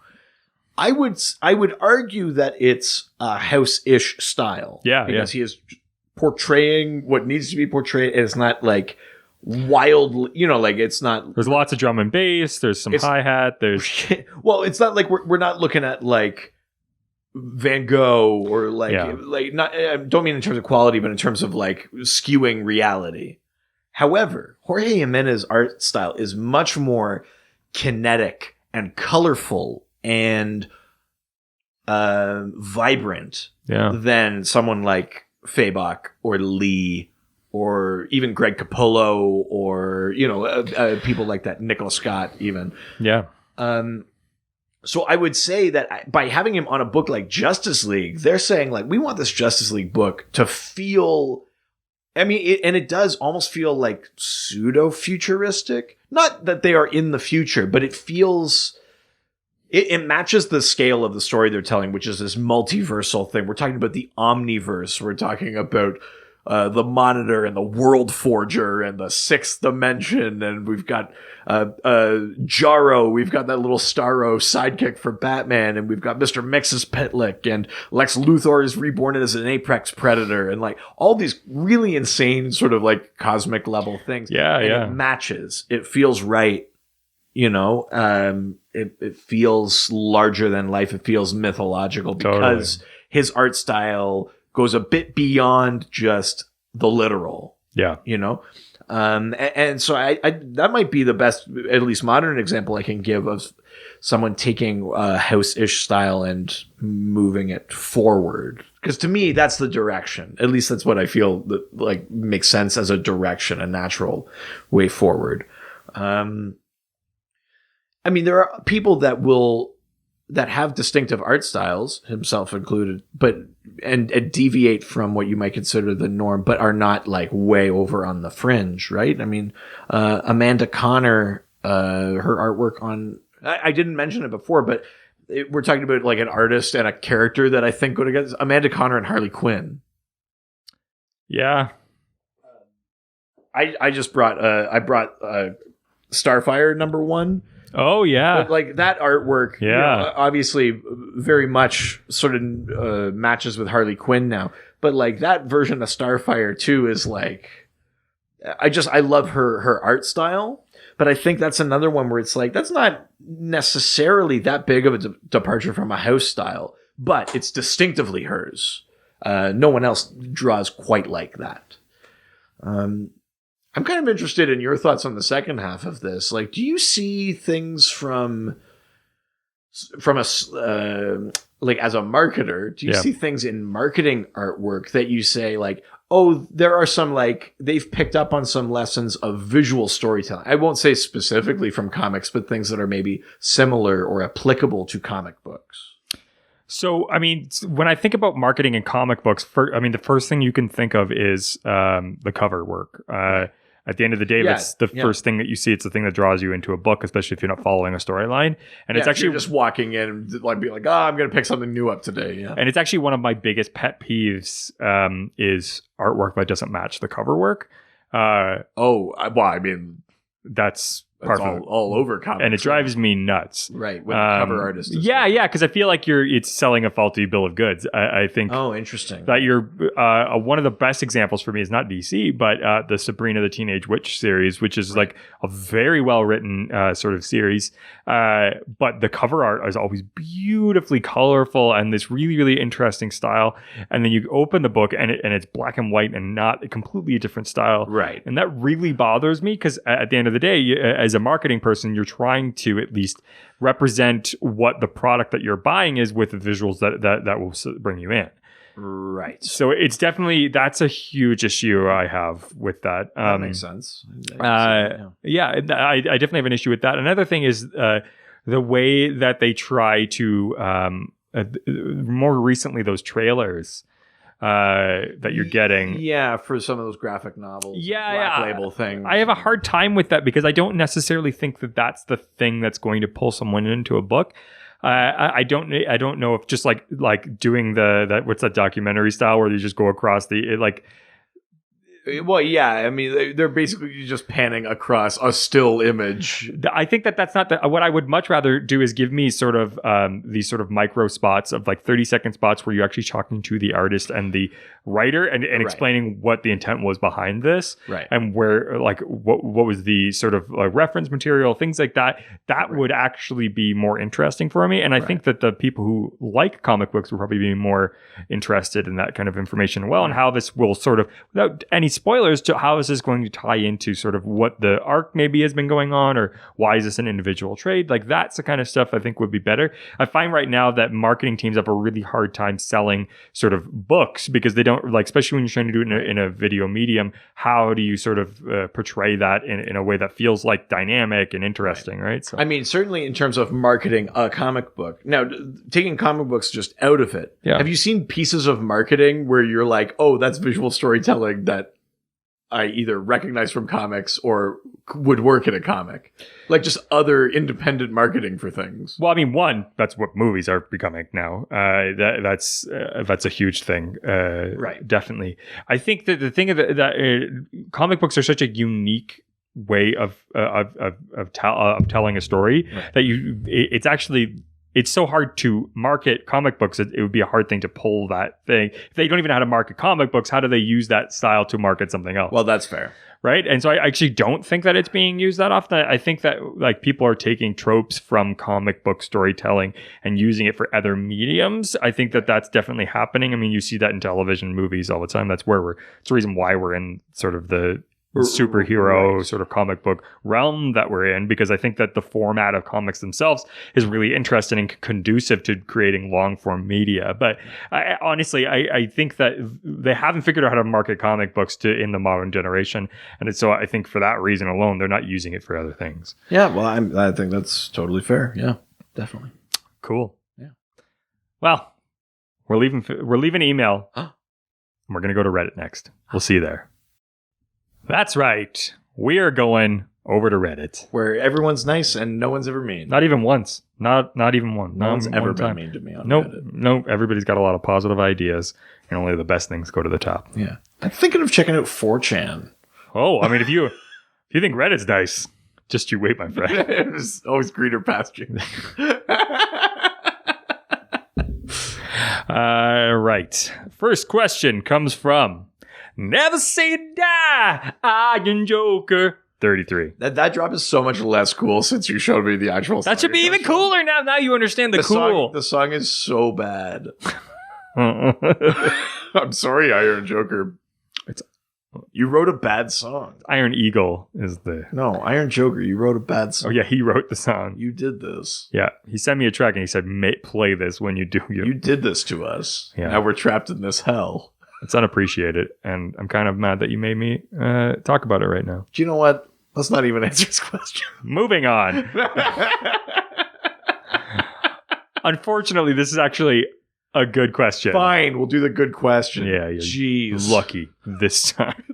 I would argue that it's a house-ish style. Yeah, because he is portraying what needs to be portrayed. It's not like wild, like it's not. There's lots of drum and bass. There's some hi-hat. There's well, it's not like we're not looking at like Van Gogh or like not. I don't mean in terms of quality, but in terms of like skewing reality. However, Jorge Jimenez's art style is much more kinetic and colorful and vibrant than someone like Fabok or Lee or even Greg Capullo or people like that, Nicholas Scott even. So I would say that by having him on a book like Justice League, they're saying like, we want this Justice League book to feel, I mean, it does almost feel like pseudo futuristic. Not that they are in the future, but it feels, it matches the scale of the story they're telling, which is this multiversal thing. We're talking about the Omniverse. We're talking about the Monitor and the World Forger and the Sixth Dimension. And we've got Jarro. We've got that little Starro sidekick for Batman. And we've got Mr. Mxyzptlk. And Lex Luthor is reborn as an apex predator. And like all these really insane sort of like cosmic level things. It matches. It feels right. It feels larger than life. It feels mythological because his art style goes a bit beyond just the literal. And so I that might be the best, at least modern example I can give of someone taking a house-ish style and moving it forward. Because to me, that's the direction. At least that's what I feel that like makes sense as a direction, a natural way forward. I mean, there are people that have distinctive art styles, himself included, but and deviate from what you might consider the norm, but are not like way over on the fringe, right? I mean, Amanda Connor, her artwork on, I didn't mention it before, but we're talking about like an artist and a character that I think go together. Amanda Connor and Harley Quinn. Yeah. I brought Starfire number one. Oh yeah, but like that artwork, obviously very much sort of matches with Harley Quinn now. But like that version of Starfire too is like, I love her art style. But I think that's another one where it's like that's not necessarily that big of a departure from a house style, but it's distinctively hers. No one else draws quite like that. I'm kind of interested in your thoughts on the second half of this. Like, do you see things from a like as a marketer? Do you see things in marketing artwork that you say like, oh, there are some like they've picked up on some lessons of visual storytelling? I won't say specifically from comics, but things that are maybe similar or applicable to comic books. So, I mean, when I think about marketing in comic books, the first thing you can think of is the cover work. At the end of the day, that's the first thing that you see. It's the thing that draws you into a book, especially if you're not following a storyline. And it's actually just walking in and like being like, I'm going to pick something new up today. Yeah. And it's actually one of my biggest pet peeves is artwork that doesn't match the cover work. I mean, that's It's all over comics. And it drives me nuts. Right, when the cover artist is Yeah, because I feel like it's selling a faulty bill of goods. I think. Oh, interesting. That you're one of the best examples for me is not DC, but the Sabrina the Teenage Witch series, which is like a very well written sort of series. But the cover art is always beautifully colorful and this really, really interesting style. And then you open the book and it's black and white and not completely a different style. Right. And that really bothers me because at the end of the day, as a marketing person, you're trying to at least represent what the product that you're buying is with the visuals that will bring you in. Right. So it's definitely, that's a huge issue I have with that. That makes sense. Yeah, I definitely have an issue with that. Another thing is the way that they try to, more recently, those trailers that you're getting. Yeah, for some of those graphic novels. Black label things. I have a hard time with that because I don't necessarily think that that's the thing that's going to pull someone into a book. I don't know if just like doing what's that documentary style where you just go across Well, yeah, I mean, they're basically just panning across a still image. I think that's not what I would much rather do is give me sort of these sort of micro spots of like 30-second spots where you're actually talking to the artist and the writer and explaining what the intent was behind this. Right. And where, like, what was the sort of reference material, things like that. That would actually be more interesting for me. And I think that the people who like comic books will probably be more interested in that kind of information as well, and how this will sort of, without any spoilers, to how is this going to tie into sort of what the arc maybe has been going on, or why is this an individual trade? Like, that's the kind of stuff I think would be better. I find right now that marketing teams have a really hard time selling sort of books because they don't, like, especially when you're trying to do it in a video medium, how do you sort of portray that in a way that feels like dynamic and interesting, right? So, I mean, certainly in terms of marketing a comic book. Now, taking comic books just out of it, have you seen pieces of marketing where you're like, oh, that's visual storytelling that I either recognize from comics or would work in a comic? Like just other independent marketing for things. Well, I mean, one, that's what movies are becoming now. That's a huge thing. Right. Definitely. I think that the thing that comic books are such a unique way of telling a story that it's so hard to market comic books. It would be a hard thing to pull that thing. If they don't even know how to market comic books, how do they use that style to market something else? Well, that's fair. Right. And so I actually don't think that it's being used that often. I think that like people are taking tropes from comic book storytelling and using it for other mediums. I think that that's definitely happening. I mean, you see that in television, movies all the time. It's the reason why we're in sort of the superhero sort of comic book realm that we're in, because I think that the format of comics themselves is really interesting and conducive to creating long form media. But honestly, I think that they haven't figured out how to market comic books in the modern generation. And so I think for that reason alone, they're not using it for other things. Yeah, well, I think that's totally fair. Yeah, definitely. Cool. Yeah. Well, we're leaving email. And we're going to go to Reddit next. We'll see you there. That's right. We are going over to Reddit, where everyone's nice and no one's ever mean. Not even once. Not even one. No one's ever been mean to me on Reddit. Nope. Everybody's got a lot of positive ideas, and only the best things go to the top. Yeah. I'm thinking of checking out 4chan. Oh, I mean, if you think Reddit's nice, just you wait, my friend. It's always greener pasture. Right. First question comes from Never Say Die, Iron Joker 33. That drop is so much less cool since you showed me the actual song. That should be even cooler now. Now you understand the cool. The song is so bad. I'm sorry, Iron Joker. You wrote a bad song. Iron Eagle is the... No, Iron Joker, you wrote a bad song. Oh, yeah, he wrote the song. You did this. Yeah, he sent me a track and he said, play this when you do. You did this to us. Yeah. Now we're trapped in this hell. It's unappreciated, and I'm kind of mad that you made me talk about it right now. Do you know what? Let's not even answer this question. Moving on. Unfortunately, this is actually a good question. Fine, we'll do the good question. Yeah, you're Jeez. Lucky this time.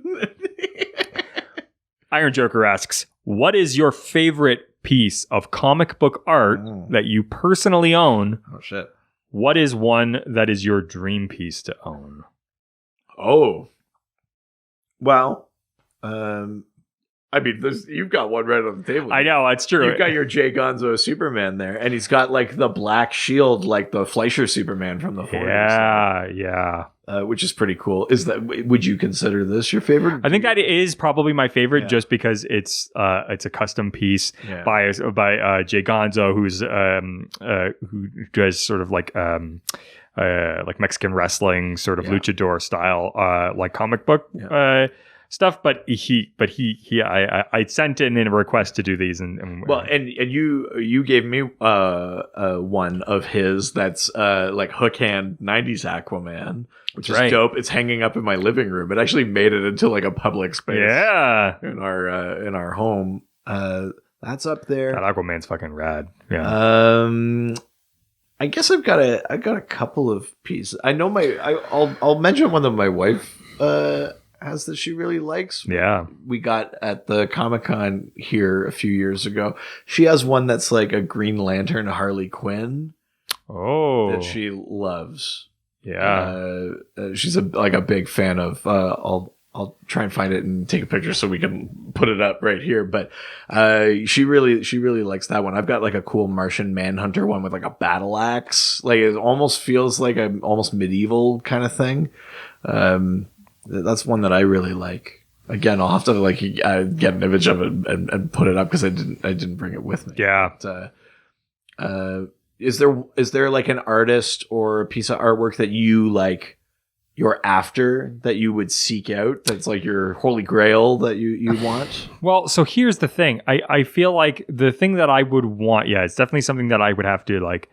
Iron Joker asks, what is your favorite piece of comic book art that you personally own? Oh, shit. What is one that is your dream piece to own? Oh. Well, I mean, you've got one right on the table. I know, it's true. You've got your Jay Gonzo Superman there, and he's got like the black shield, like the Fleischer Superman from the 40s. Yeah. Which is pretty cool. Would you consider this your favorite? I think that is probably my favorite, just because it's a custom piece by Jay Gonzo, who does sort of like Mexican wrestling, sort of luchador style, like comic book stuff. But I sent in a request to do these, and you gave me one of his that's like hook hand 90s Aquaman, which is dope. It's hanging up in my living room. It actually made it into like a public space in our home. That's up there. That Aquaman's fucking rad. I guess I've got a couple of pieces. I know I'll mention one that my wife has that she really likes. Yeah. We got at the Comic-Con here a few years ago. She has one that's like a Green Lantern Harley Quinn. Oh. That she loves. Yeah. She's a big fan of I'll try and find it and take a picture so we can put it up right here. But she really likes that one. I've got like a cool Martian Manhunter one with like a battle axe. Like it almost feels like an almost medieval kind of thing. That's one that I really like. Again, I'll have to like get an image of it and put it up because I didn't bring it with me. Yeah. But, is there like an artist or a piece of artwork that you like? You're after that you would seek out? That's like your holy grail that you want? Well, so here's the thing. I feel like the thing that I would want, it's definitely something that I would have to like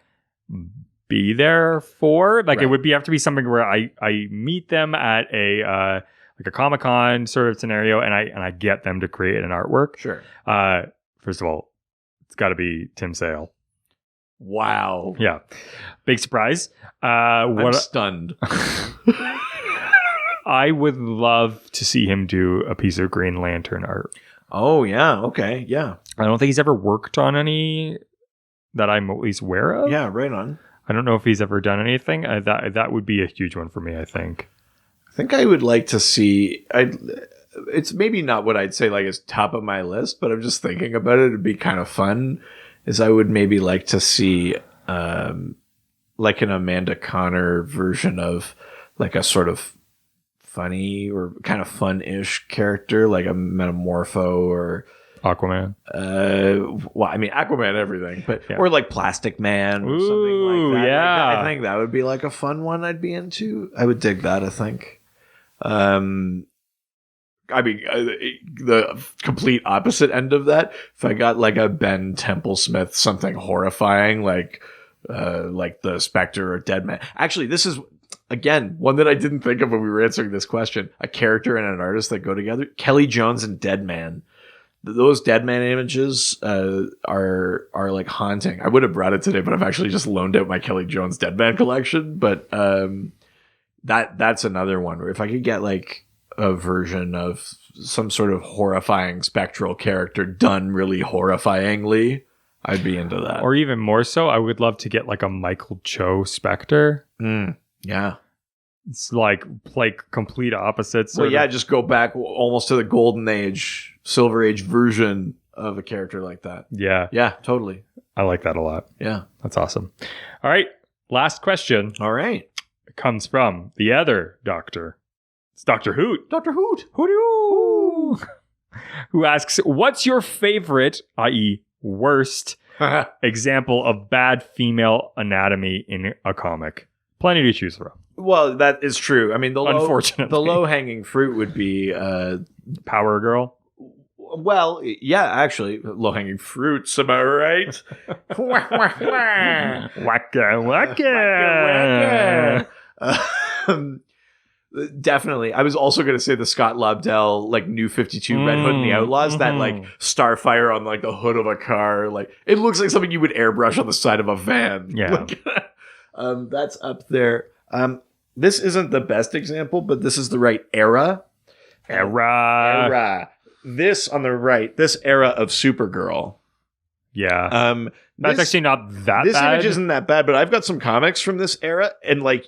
be there for. Like it would have to be something where I meet them at a like a Comic-Con sort of scenario, and I get them to create an artwork. Sure. First of all, it's got to be Tim Sale. Wow. Yeah. Big surprise. I'm stunned. I would love to see him do a piece of Green Lantern art. Oh, yeah. Okay. Yeah. I don't think he's ever worked on any that I'm at least aware of. Yeah, right on. I don't know if he's ever done anything. That would be a huge one for me, I think. I think I would like to see... It's maybe not what I'd say like is top of my list, but I'm just thinking about it. It'd be kind of fun. Is I would maybe like to see like an Amanda Connor version of like a sort of funny or kind of fun-ish character, like a Metamorpho or Aquaman. Well, I mean Aquaman, everything, but or like Plastic Man or something like that. Yeah, I think that would be like a fun one I'd be into. I would dig that, I think. I mean, the complete opposite end of that. If I got like a Ben Templesmith, something horrifying like the Spectre or Deadman. Actually, this is again one that I didn't think of when we were answering this question. A character and an artist that go together. Kelly Jones and Deadman. Those Deadman images are like haunting. I would have brought it today, but I've actually just loaned out my Kelly Jones Deadman collection. But that's another one where if I could get like a version of some sort of horrifying spectral character done really horrifyingly, I'd be into that. Or even more so, I would love to get like a Michael Cho Spectre. Yeah. It's like complete opposites. Well, just go back almost to the golden age, silver age version of a character like that. Yeah. Yeah, totally. I like that a lot. Yeah. That's awesome. All right. Last question. All right. It comes from the other doctor. It's Dr. Hoot. Dr. Hoot. Hooty-hoo. Who asks, what's your favorite, i.e. worst, example of bad female anatomy in a comic? Plenty to choose from. Well, that is true. I mean, unfortunately, the low-hanging fruit would be Power Girl. Well, yeah, actually, low-hanging fruits. Am I right? Waka waka. Definitely. I was also going to say the Scott Lobdell, like New 52 Red Hood and the Outlaws, that like Starfire on like the hood of a car. Like it looks like something you would airbrush on the side of a van. Yeah. That's up there. This isn't the best example, but this is the right era. This on the right, this era of Supergirl. Yeah. That's actually not that bad. This image isn't that bad, but I've got some comics from this era, and like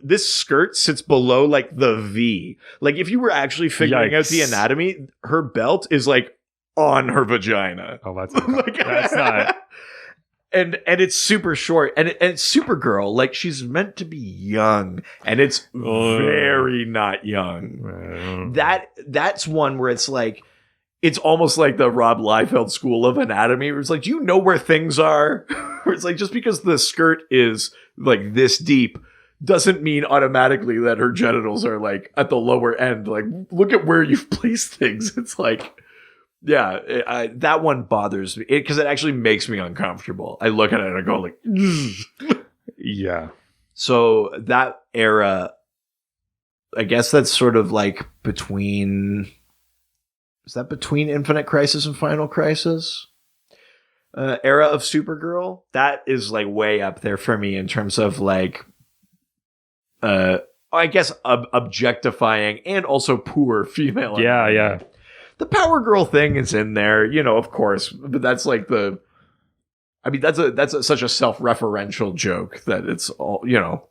this skirt sits below like the V. Like if you were actually figuring out the anatomy, her belt is like on her vagina. Oh, that's that's not. And it's super short, and it's Supergirl. Like, she's meant to be young, and it's very not young. That's one where it's like, it's almost like the Rob Liefeld School of Anatomy, where it's like, do you know where things are? Where it's like, just because the skirt is like this deep doesn't mean automatically that her genitals are like at the lower end. Like, look at where you've placed things. It's like, yeah, that one bothers me because it actually makes me uncomfortable. I look at it and I go like, yeah. So that era, I guess that's sort of like between. Is that between Infinite Crisis and Final Crisis? Era of Supergirl? That is like way up there for me in terms of like, I guess objectifying and also poor female. Yeah, yeah. The Power Girl thing is in there, you know, of course, but that's like that's such a self-referential joke that it's all, you know.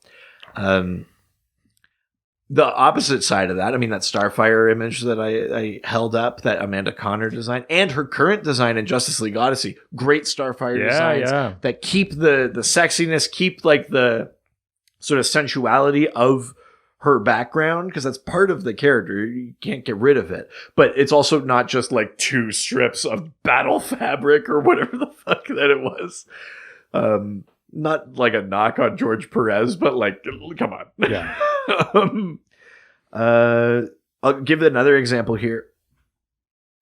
The opposite side of that, I mean, that Starfire image that I held up that Amanda Conner designed, and her current design in Justice League Odyssey, great Starfire designs that keep the sexiness, keep like the sort of sensuality of her background, because that's part of the character. You can't get rid of it. But it's also not just like 2 strips of battle fabric or whatever the fuck that it was. Not like a knock on George Perez, but like, come on. Yeah. I'll give another example here.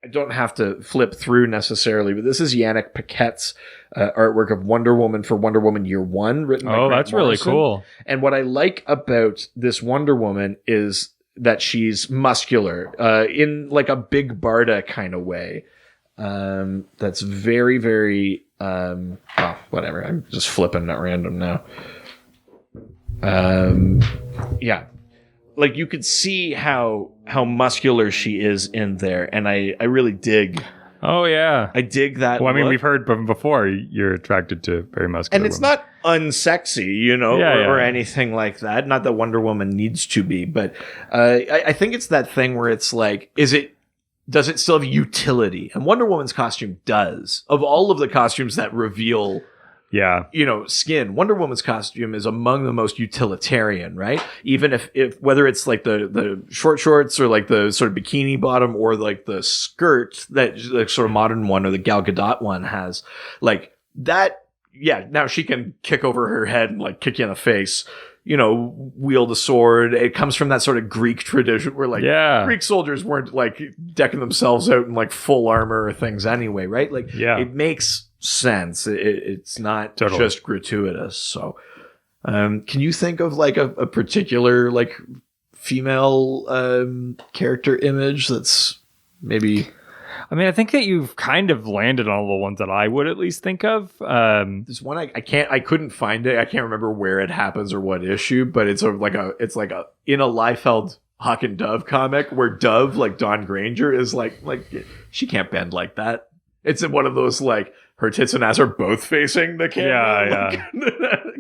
I don't have to flip through necessarily, but this is Yannick Paquette's artwork of Wonder Woman for Wonder Woman Year One, written by Grant that's Morrison. really cool. And what I like about this Wonder Woman is that she's muscular in like a Big Barda kind of way. That's very, very... whatever. I'm just flipping at random now. Yeah. Like, you could see how muscular she is in there, and I really dig. Oh yeah, I dig that. Well, I mean, look. we've heard before you're attracted to very muscular, and it's women. not unsexy, you know, or anything like that. Not that Wonder Woman needs to be, but I think it's that thing where it's like, does it still have utility? And Wonder Woman's costume does. Of all of the costumes that reveal, you know, skin, Wonder Woman's costume is among the most utilitarian, right? Even if whether it's like the short shorts or like the sort of bikini bottom or like the skirt that like sort of modern one or the Gal Gadot one has, like that. Yeah, now she can kick over her head and like kick you in the face. You know, wield a sword. It comes from that sort of Greek tradition where like Greek soldiers weren't like decking themselves out in like full armor or things anyway, right? Like it makes sense. It's not just gratuitous. So can you think of like a particular like female character image that's maybe... I mean, I think that you've kind of landed on all the ones that I would at least think of. There's one I couldn't find it. I can't remember where it happens or what issue, but it's like a in a Liefeld Hawk and Dove comic where Dove, like Dawn Granger, is like she can't bend like that. It's in one of those like her tits and ass are both facing the camera,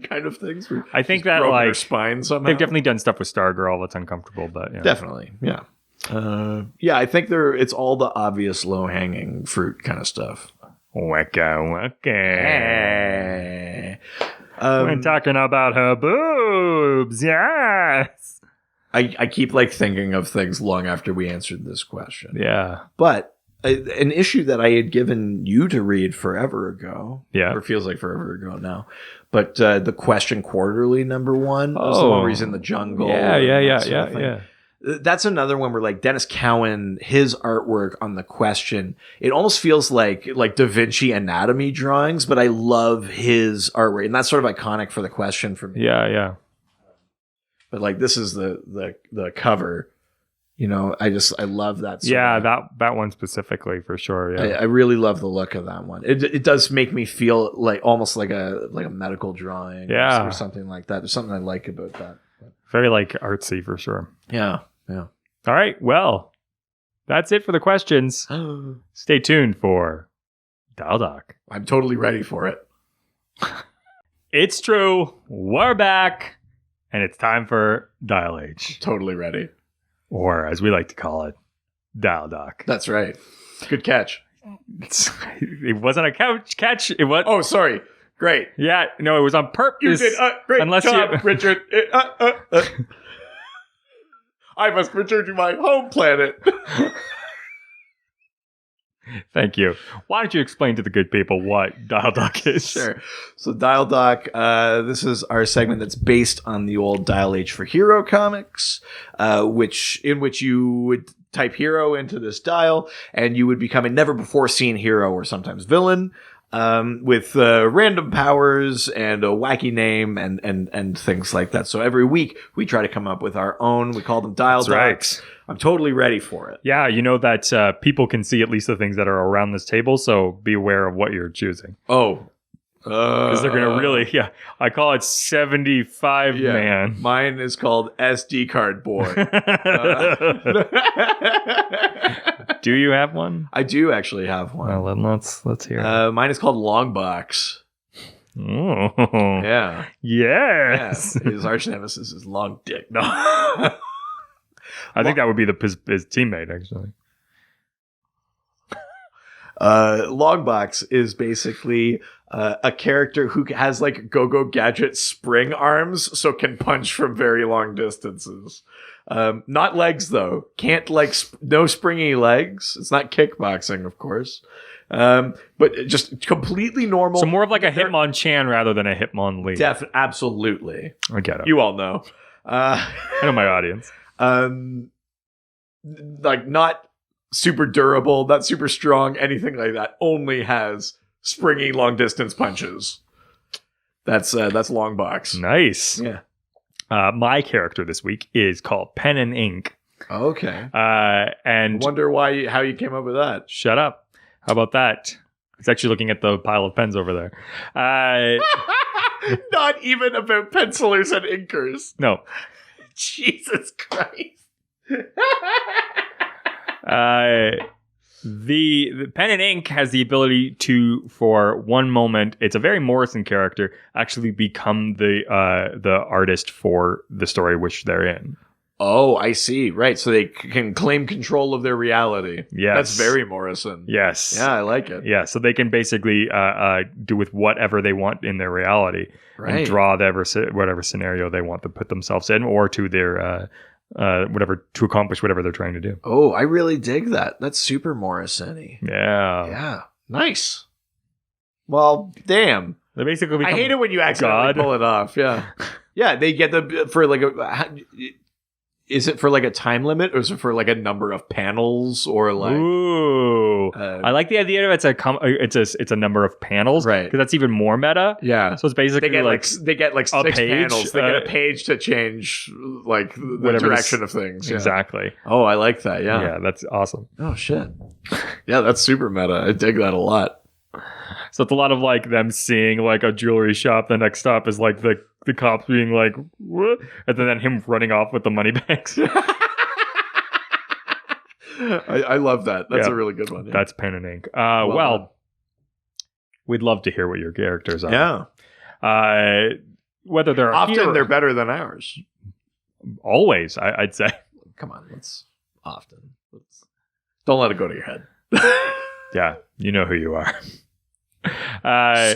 kind of things. I think that like her spine somehow. They've definitely done stuff with Stargirl that's uncomfortable, but definitely, yeah. I think it's all the obvious low-hanging fruit kind of stuff. Waka. We're talking about her boobs, yes. I keep like thinking of things long after we answered this question. Yeah. But an issue that I had given you to read forever ago, or feels like forever ago now, but the Question Quarterly #1 was the one where he's in the jungle. Yeah. That's another one where like Dennis Cowan, his artwork on the Question, it almost feels like Da Vinci anatomy drawings, but I love his artwork, and that's sort of iconic for the Question for me. Yeah. But like this is the cover, you know. I love that. That one specifically for sure. Yeah, I really love the look of that one. It does make me feel like almost like a medical drawing, or something like that. There's something I like about that. Very like artsy for sure. Yeah. All right. Well, that's it for the questions. Stay tuned for Dial Doc. I'm totally ready for it. It's true. We're back. And it's time for Dial H. Totally ready. Or as we like to call it, Dial Doc. That's right. Good catch. It wasn't a catch. It was. Oh, sorry. Great. Yeah, no, it was on purpose. You did a great job, Richard. I must return to my home planet. Thank you. Why don't you explain to the good people what Dial Dock is? Sure. So Dial Dock, this is our segment that's based on the old Dial H for Hero comics, in which you would type hero into this dial, and you would become a never-before-seen hero or sometimes villain. With random powers and a wacky name and things like that. So every week we try to come up with our own. We call them Dial Docks. Right. I'm totally ready for it. Yeah, you know that people can see at least the things that are around this table, so be aware of what you're choosing. Oh. Because they're going to really, I call it 75 man. Mine is called SD Card Boy. Do you have one? I do actually have one. Well, then let's hear it. Mine is called Long Box. Oh. Yeah. Yes. Yeah. His arch nemesis is Long Dick. No. I think that would be his teammate, actually. Longbox is basically a character who has like Go-Go Gadget spring arms, so can punch from very long distances. Not legs though. Can't no springy legs. It's not kickboxing, of course. But just completely normal. So more of like a Hitmonchan rather than a Hitmonlee. Absolutely. I get it. You all know. I know my audience. Like not super durable, not super strong, anything like that. Only has springy long distance punches. That's Longbox. Nice. Yeah. My character this week is called Pen and Ink. Okay. And I wonder how you came up with that. Shut up. How about that? He's actually looking at the pile of pens over there. Not even about pencilers and inkers. No. Jesus Christ. The Pen and Ink has the ability to, for one moment, it's a very Morrison character, actually become the artist for the story which they're in. Oh, I see. Right. So they can claim control of their reality. Yes. That's very Morrison. Yes. Yeah, I like it. Yeah. So they can basically do with whatever they want in their reality. Right. And draw whatever scenario they want to put themselves in, or to their to accomplish whatever they're trying to do. Oh, I really dig that. That's super Morrison-y. Yeah. Yeah. Nice. Well, damn. They basically I hate it when you accidentally pull it off. Yeah. Yeah, they get for like is it for like a time limit, or is it for like a number of panels, or like? Ooh, I like the idea of it's a number of panels, right? Because that's even more meta. Yeah. So it's basically they get 6 panels. They get a page to change like the direction of things. Exactly. Yeah. Oh, I like that. Yeah. Yeah, that's awesome. Oh shit. Yeah, that's super meta. I dig that a lot. So it's a lot of like them seeing like a jewelry shop. The next stop is like the cops being like, what? And then him running off with the money bags. I love that. That's a really good one. Yeah. That's Pen and Ink. Well, we'd love to hear what your characters are. Yeah. Whether they're often they're better than ours. Always, I'd say. Come on, don't let it go to your head. Yeah, you know who you are.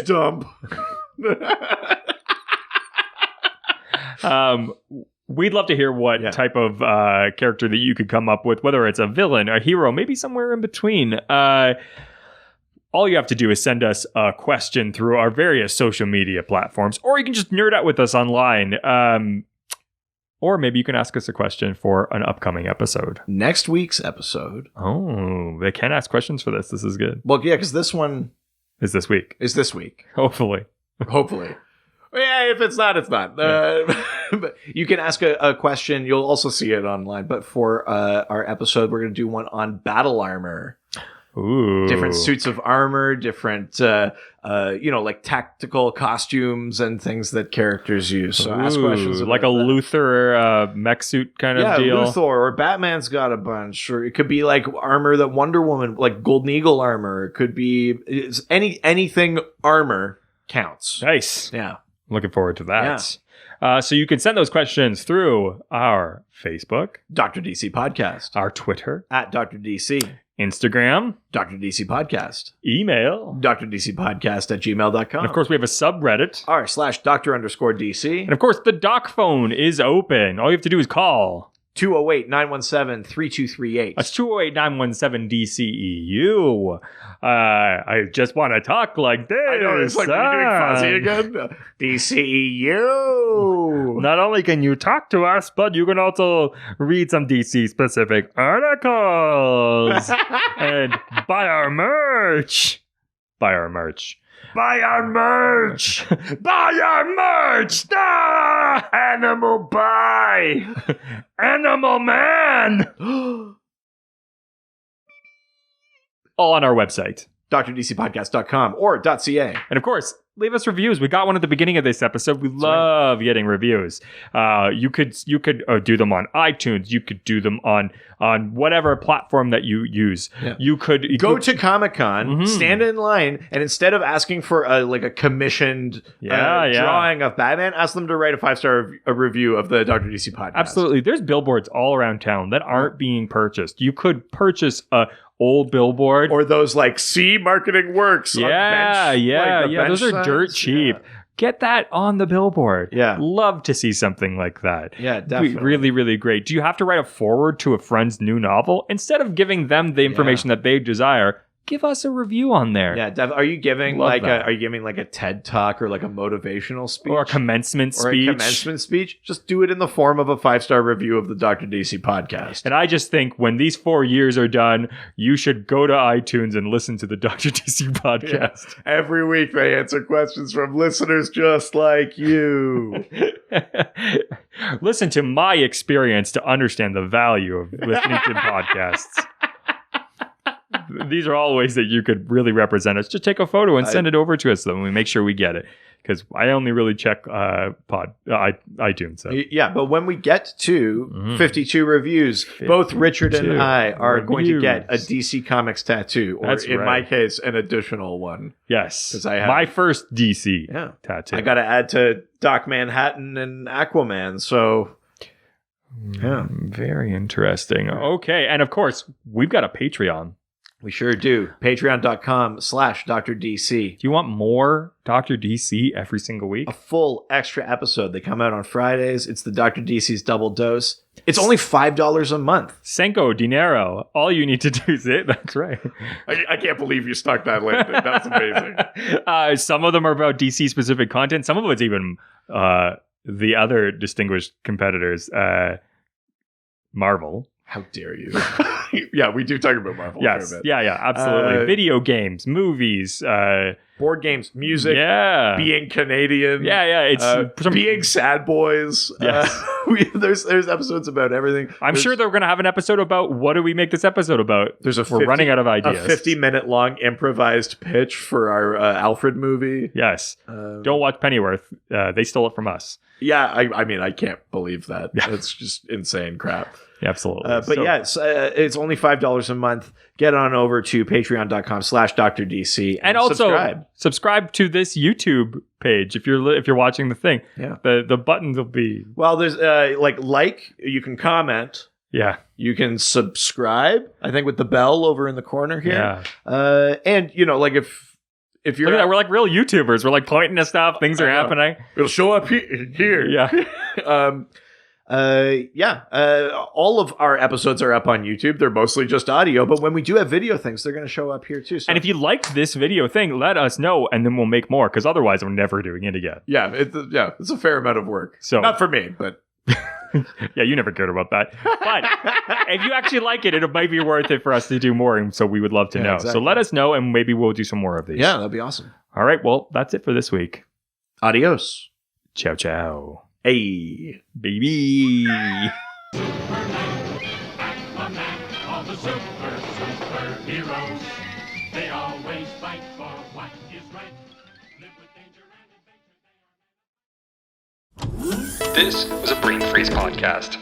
Stump. We'd love to hear what type of character that you could come up with, whether it's a villain, a hero, maybe somewhere in between. All you have to do is send us a question through our various social media platforms, or you can just nerd out with us online. Or maybe you can ask us a question for an upcoming episode. Next week's episode. Oh, they can ask questions for this. This is good. Well, yeah, because this one is this week. Hopefully. Yeah, if it's not, it's not. But you can ask a question. You'll also see it online. But for our episode, we're going to do one on battle armor. Ooh. Different suits of armor, different, like tactical costumes and things that characters use. So ask questions about like a Luthor mech suit kind of deal. Yeah, Luthor, or Batman's got a bunch. Or it could be like armor that Wonder Woman, like Golden Eagle armor. It could be anything armor counts. Nice. Yeah. Looking forward to that. Yeah. So you can send those questions through our Facebook, Dr. DC Podcast, our Twitter, @Dr. DC. Instagram, Dr. DC Podcast. email, drdcpodcast@gmail.com. and of course we have a subreddit, r/Dr_DC. and of course the doc phone is open. All you have to do is call 208-917-3238. That's 208-917-DCEU. I just want to talk like this. I know, it's like we're doing Fozzie again. DCEU. Not only can you talk to us, but you can also read some DC-specific articles and buy our merch. Buy our merch. Buy our merch. Buy our merch. Ah! Animal buy. Animal Man. All on our website. drdcpodcast.com or .ca. And of course, leave us reviews. We got one at the beginning of this episode. We love getting reviews. You could do them on iTunes. You could do them on whatever platform that you use. Yeah. You could go to Comic-Con, stand in line, and instead of asking for a commissioned drawing of Batman, ask them to write a 5-star review of the Dr. DC podcast. Absolutely. There's billboards all around town that aren't being purchased. You could purchase a old billboard, or those see marketing works. Those are dirt cheap. Yeah. Get that on the billboard. Yeah. Love to see something like that. Yeah, definitely. Really, really great. Do you have to write a foreword to a friend's new novel? Instead of giving them the information that they desire, give us a review on there. Yeah, are you giving are you giving a TED talk or a motivational speech or a commencement speech? Just do it in the form of a 5-star review of the Dr. DC podcast. And I just think when these 4 years are done, you should go to iTunes and listen to the Dr. DC podcast. Yeah. Every week they answer questions from listeners just like you. Listen to my experience to understand the value of listening to podcasts. These are all ways that you could really represent us. Just take a photo and send it over to us, and we make sure we get it. Because I only really check iTunes. So. Yeah, but when we get to 52 reviews, both Richard and I are going to get a DC Comics tattoo, or my case, an additional one. Yes, because I have my first DC tattoo. I got to add to Doc Manhattan and Aquaman. So. Yeah, very interesting. Okay, and of course, we've got a Patreon. We sure do. Patreon.com/DrDC. Do you want more Dr. DC every single week? A full extra episode. They come out on Fridays. It's the Dr. DC's Double Dose. It's only $5 a month. Cinco dinero. All you need to do is it. That's right. I can't believe you stuck that landing. That's amazing. Some of them are about DC-specific content. Some of it's even the other distinguished competitors. Marvel. How dare you? Yeah, we do talk about Marvel. Yes. Yeah, absolutely. Video games, movies, board games, music, being Canadian. Yeah. It's being sad boys. Yes. There's episodes about everything. I'm sure they're going to have an episode about what do we make this episode about. We're running out of ideas. A 50-minute long improvised pitch for our Alfred movie. Yes. Don't watch Pennyworth. They stole it from us. Yeah, I mean, I can't believe that. Yeah. It's just insane crap. Yeah, absolutely. It's only $5 a month. Get on over to patreon.com/DrDC and also subscribe to this YouTube page if you're watching the thing. Yeah. The buttons will be there's you can comment. Yeah. You can subscribe, I think, with the bell over in the corner here. Yeah. And if you're look at that, we're like real YouTubers. We're like pointing to stuff, things are happening. It'll show up here. Yeah. All of our episodes are up on YouTube. They're mostly just audio, but when we do have video things, they're going to show up here too. So. And if you liked this video thing, let us know, and then we'll make more. Because otherwise, we're never doing it again. Yeah, it's a fair amount of work. So not for me, but yeah, you never cared about that. But if you actually like it, it might be worth it for us to do more. And so we would love to know. Exactly. So let us know, and maybe we'll do some more of these. Yeah, that'd be awesome. All right, well, that's it for this week. Adios. Ciao, ciao. Hey, baby. Superman, Aquaman, all the superheroes. They always fight for what is right. Live with danger and adventure. This was a Brain Freeze podcast.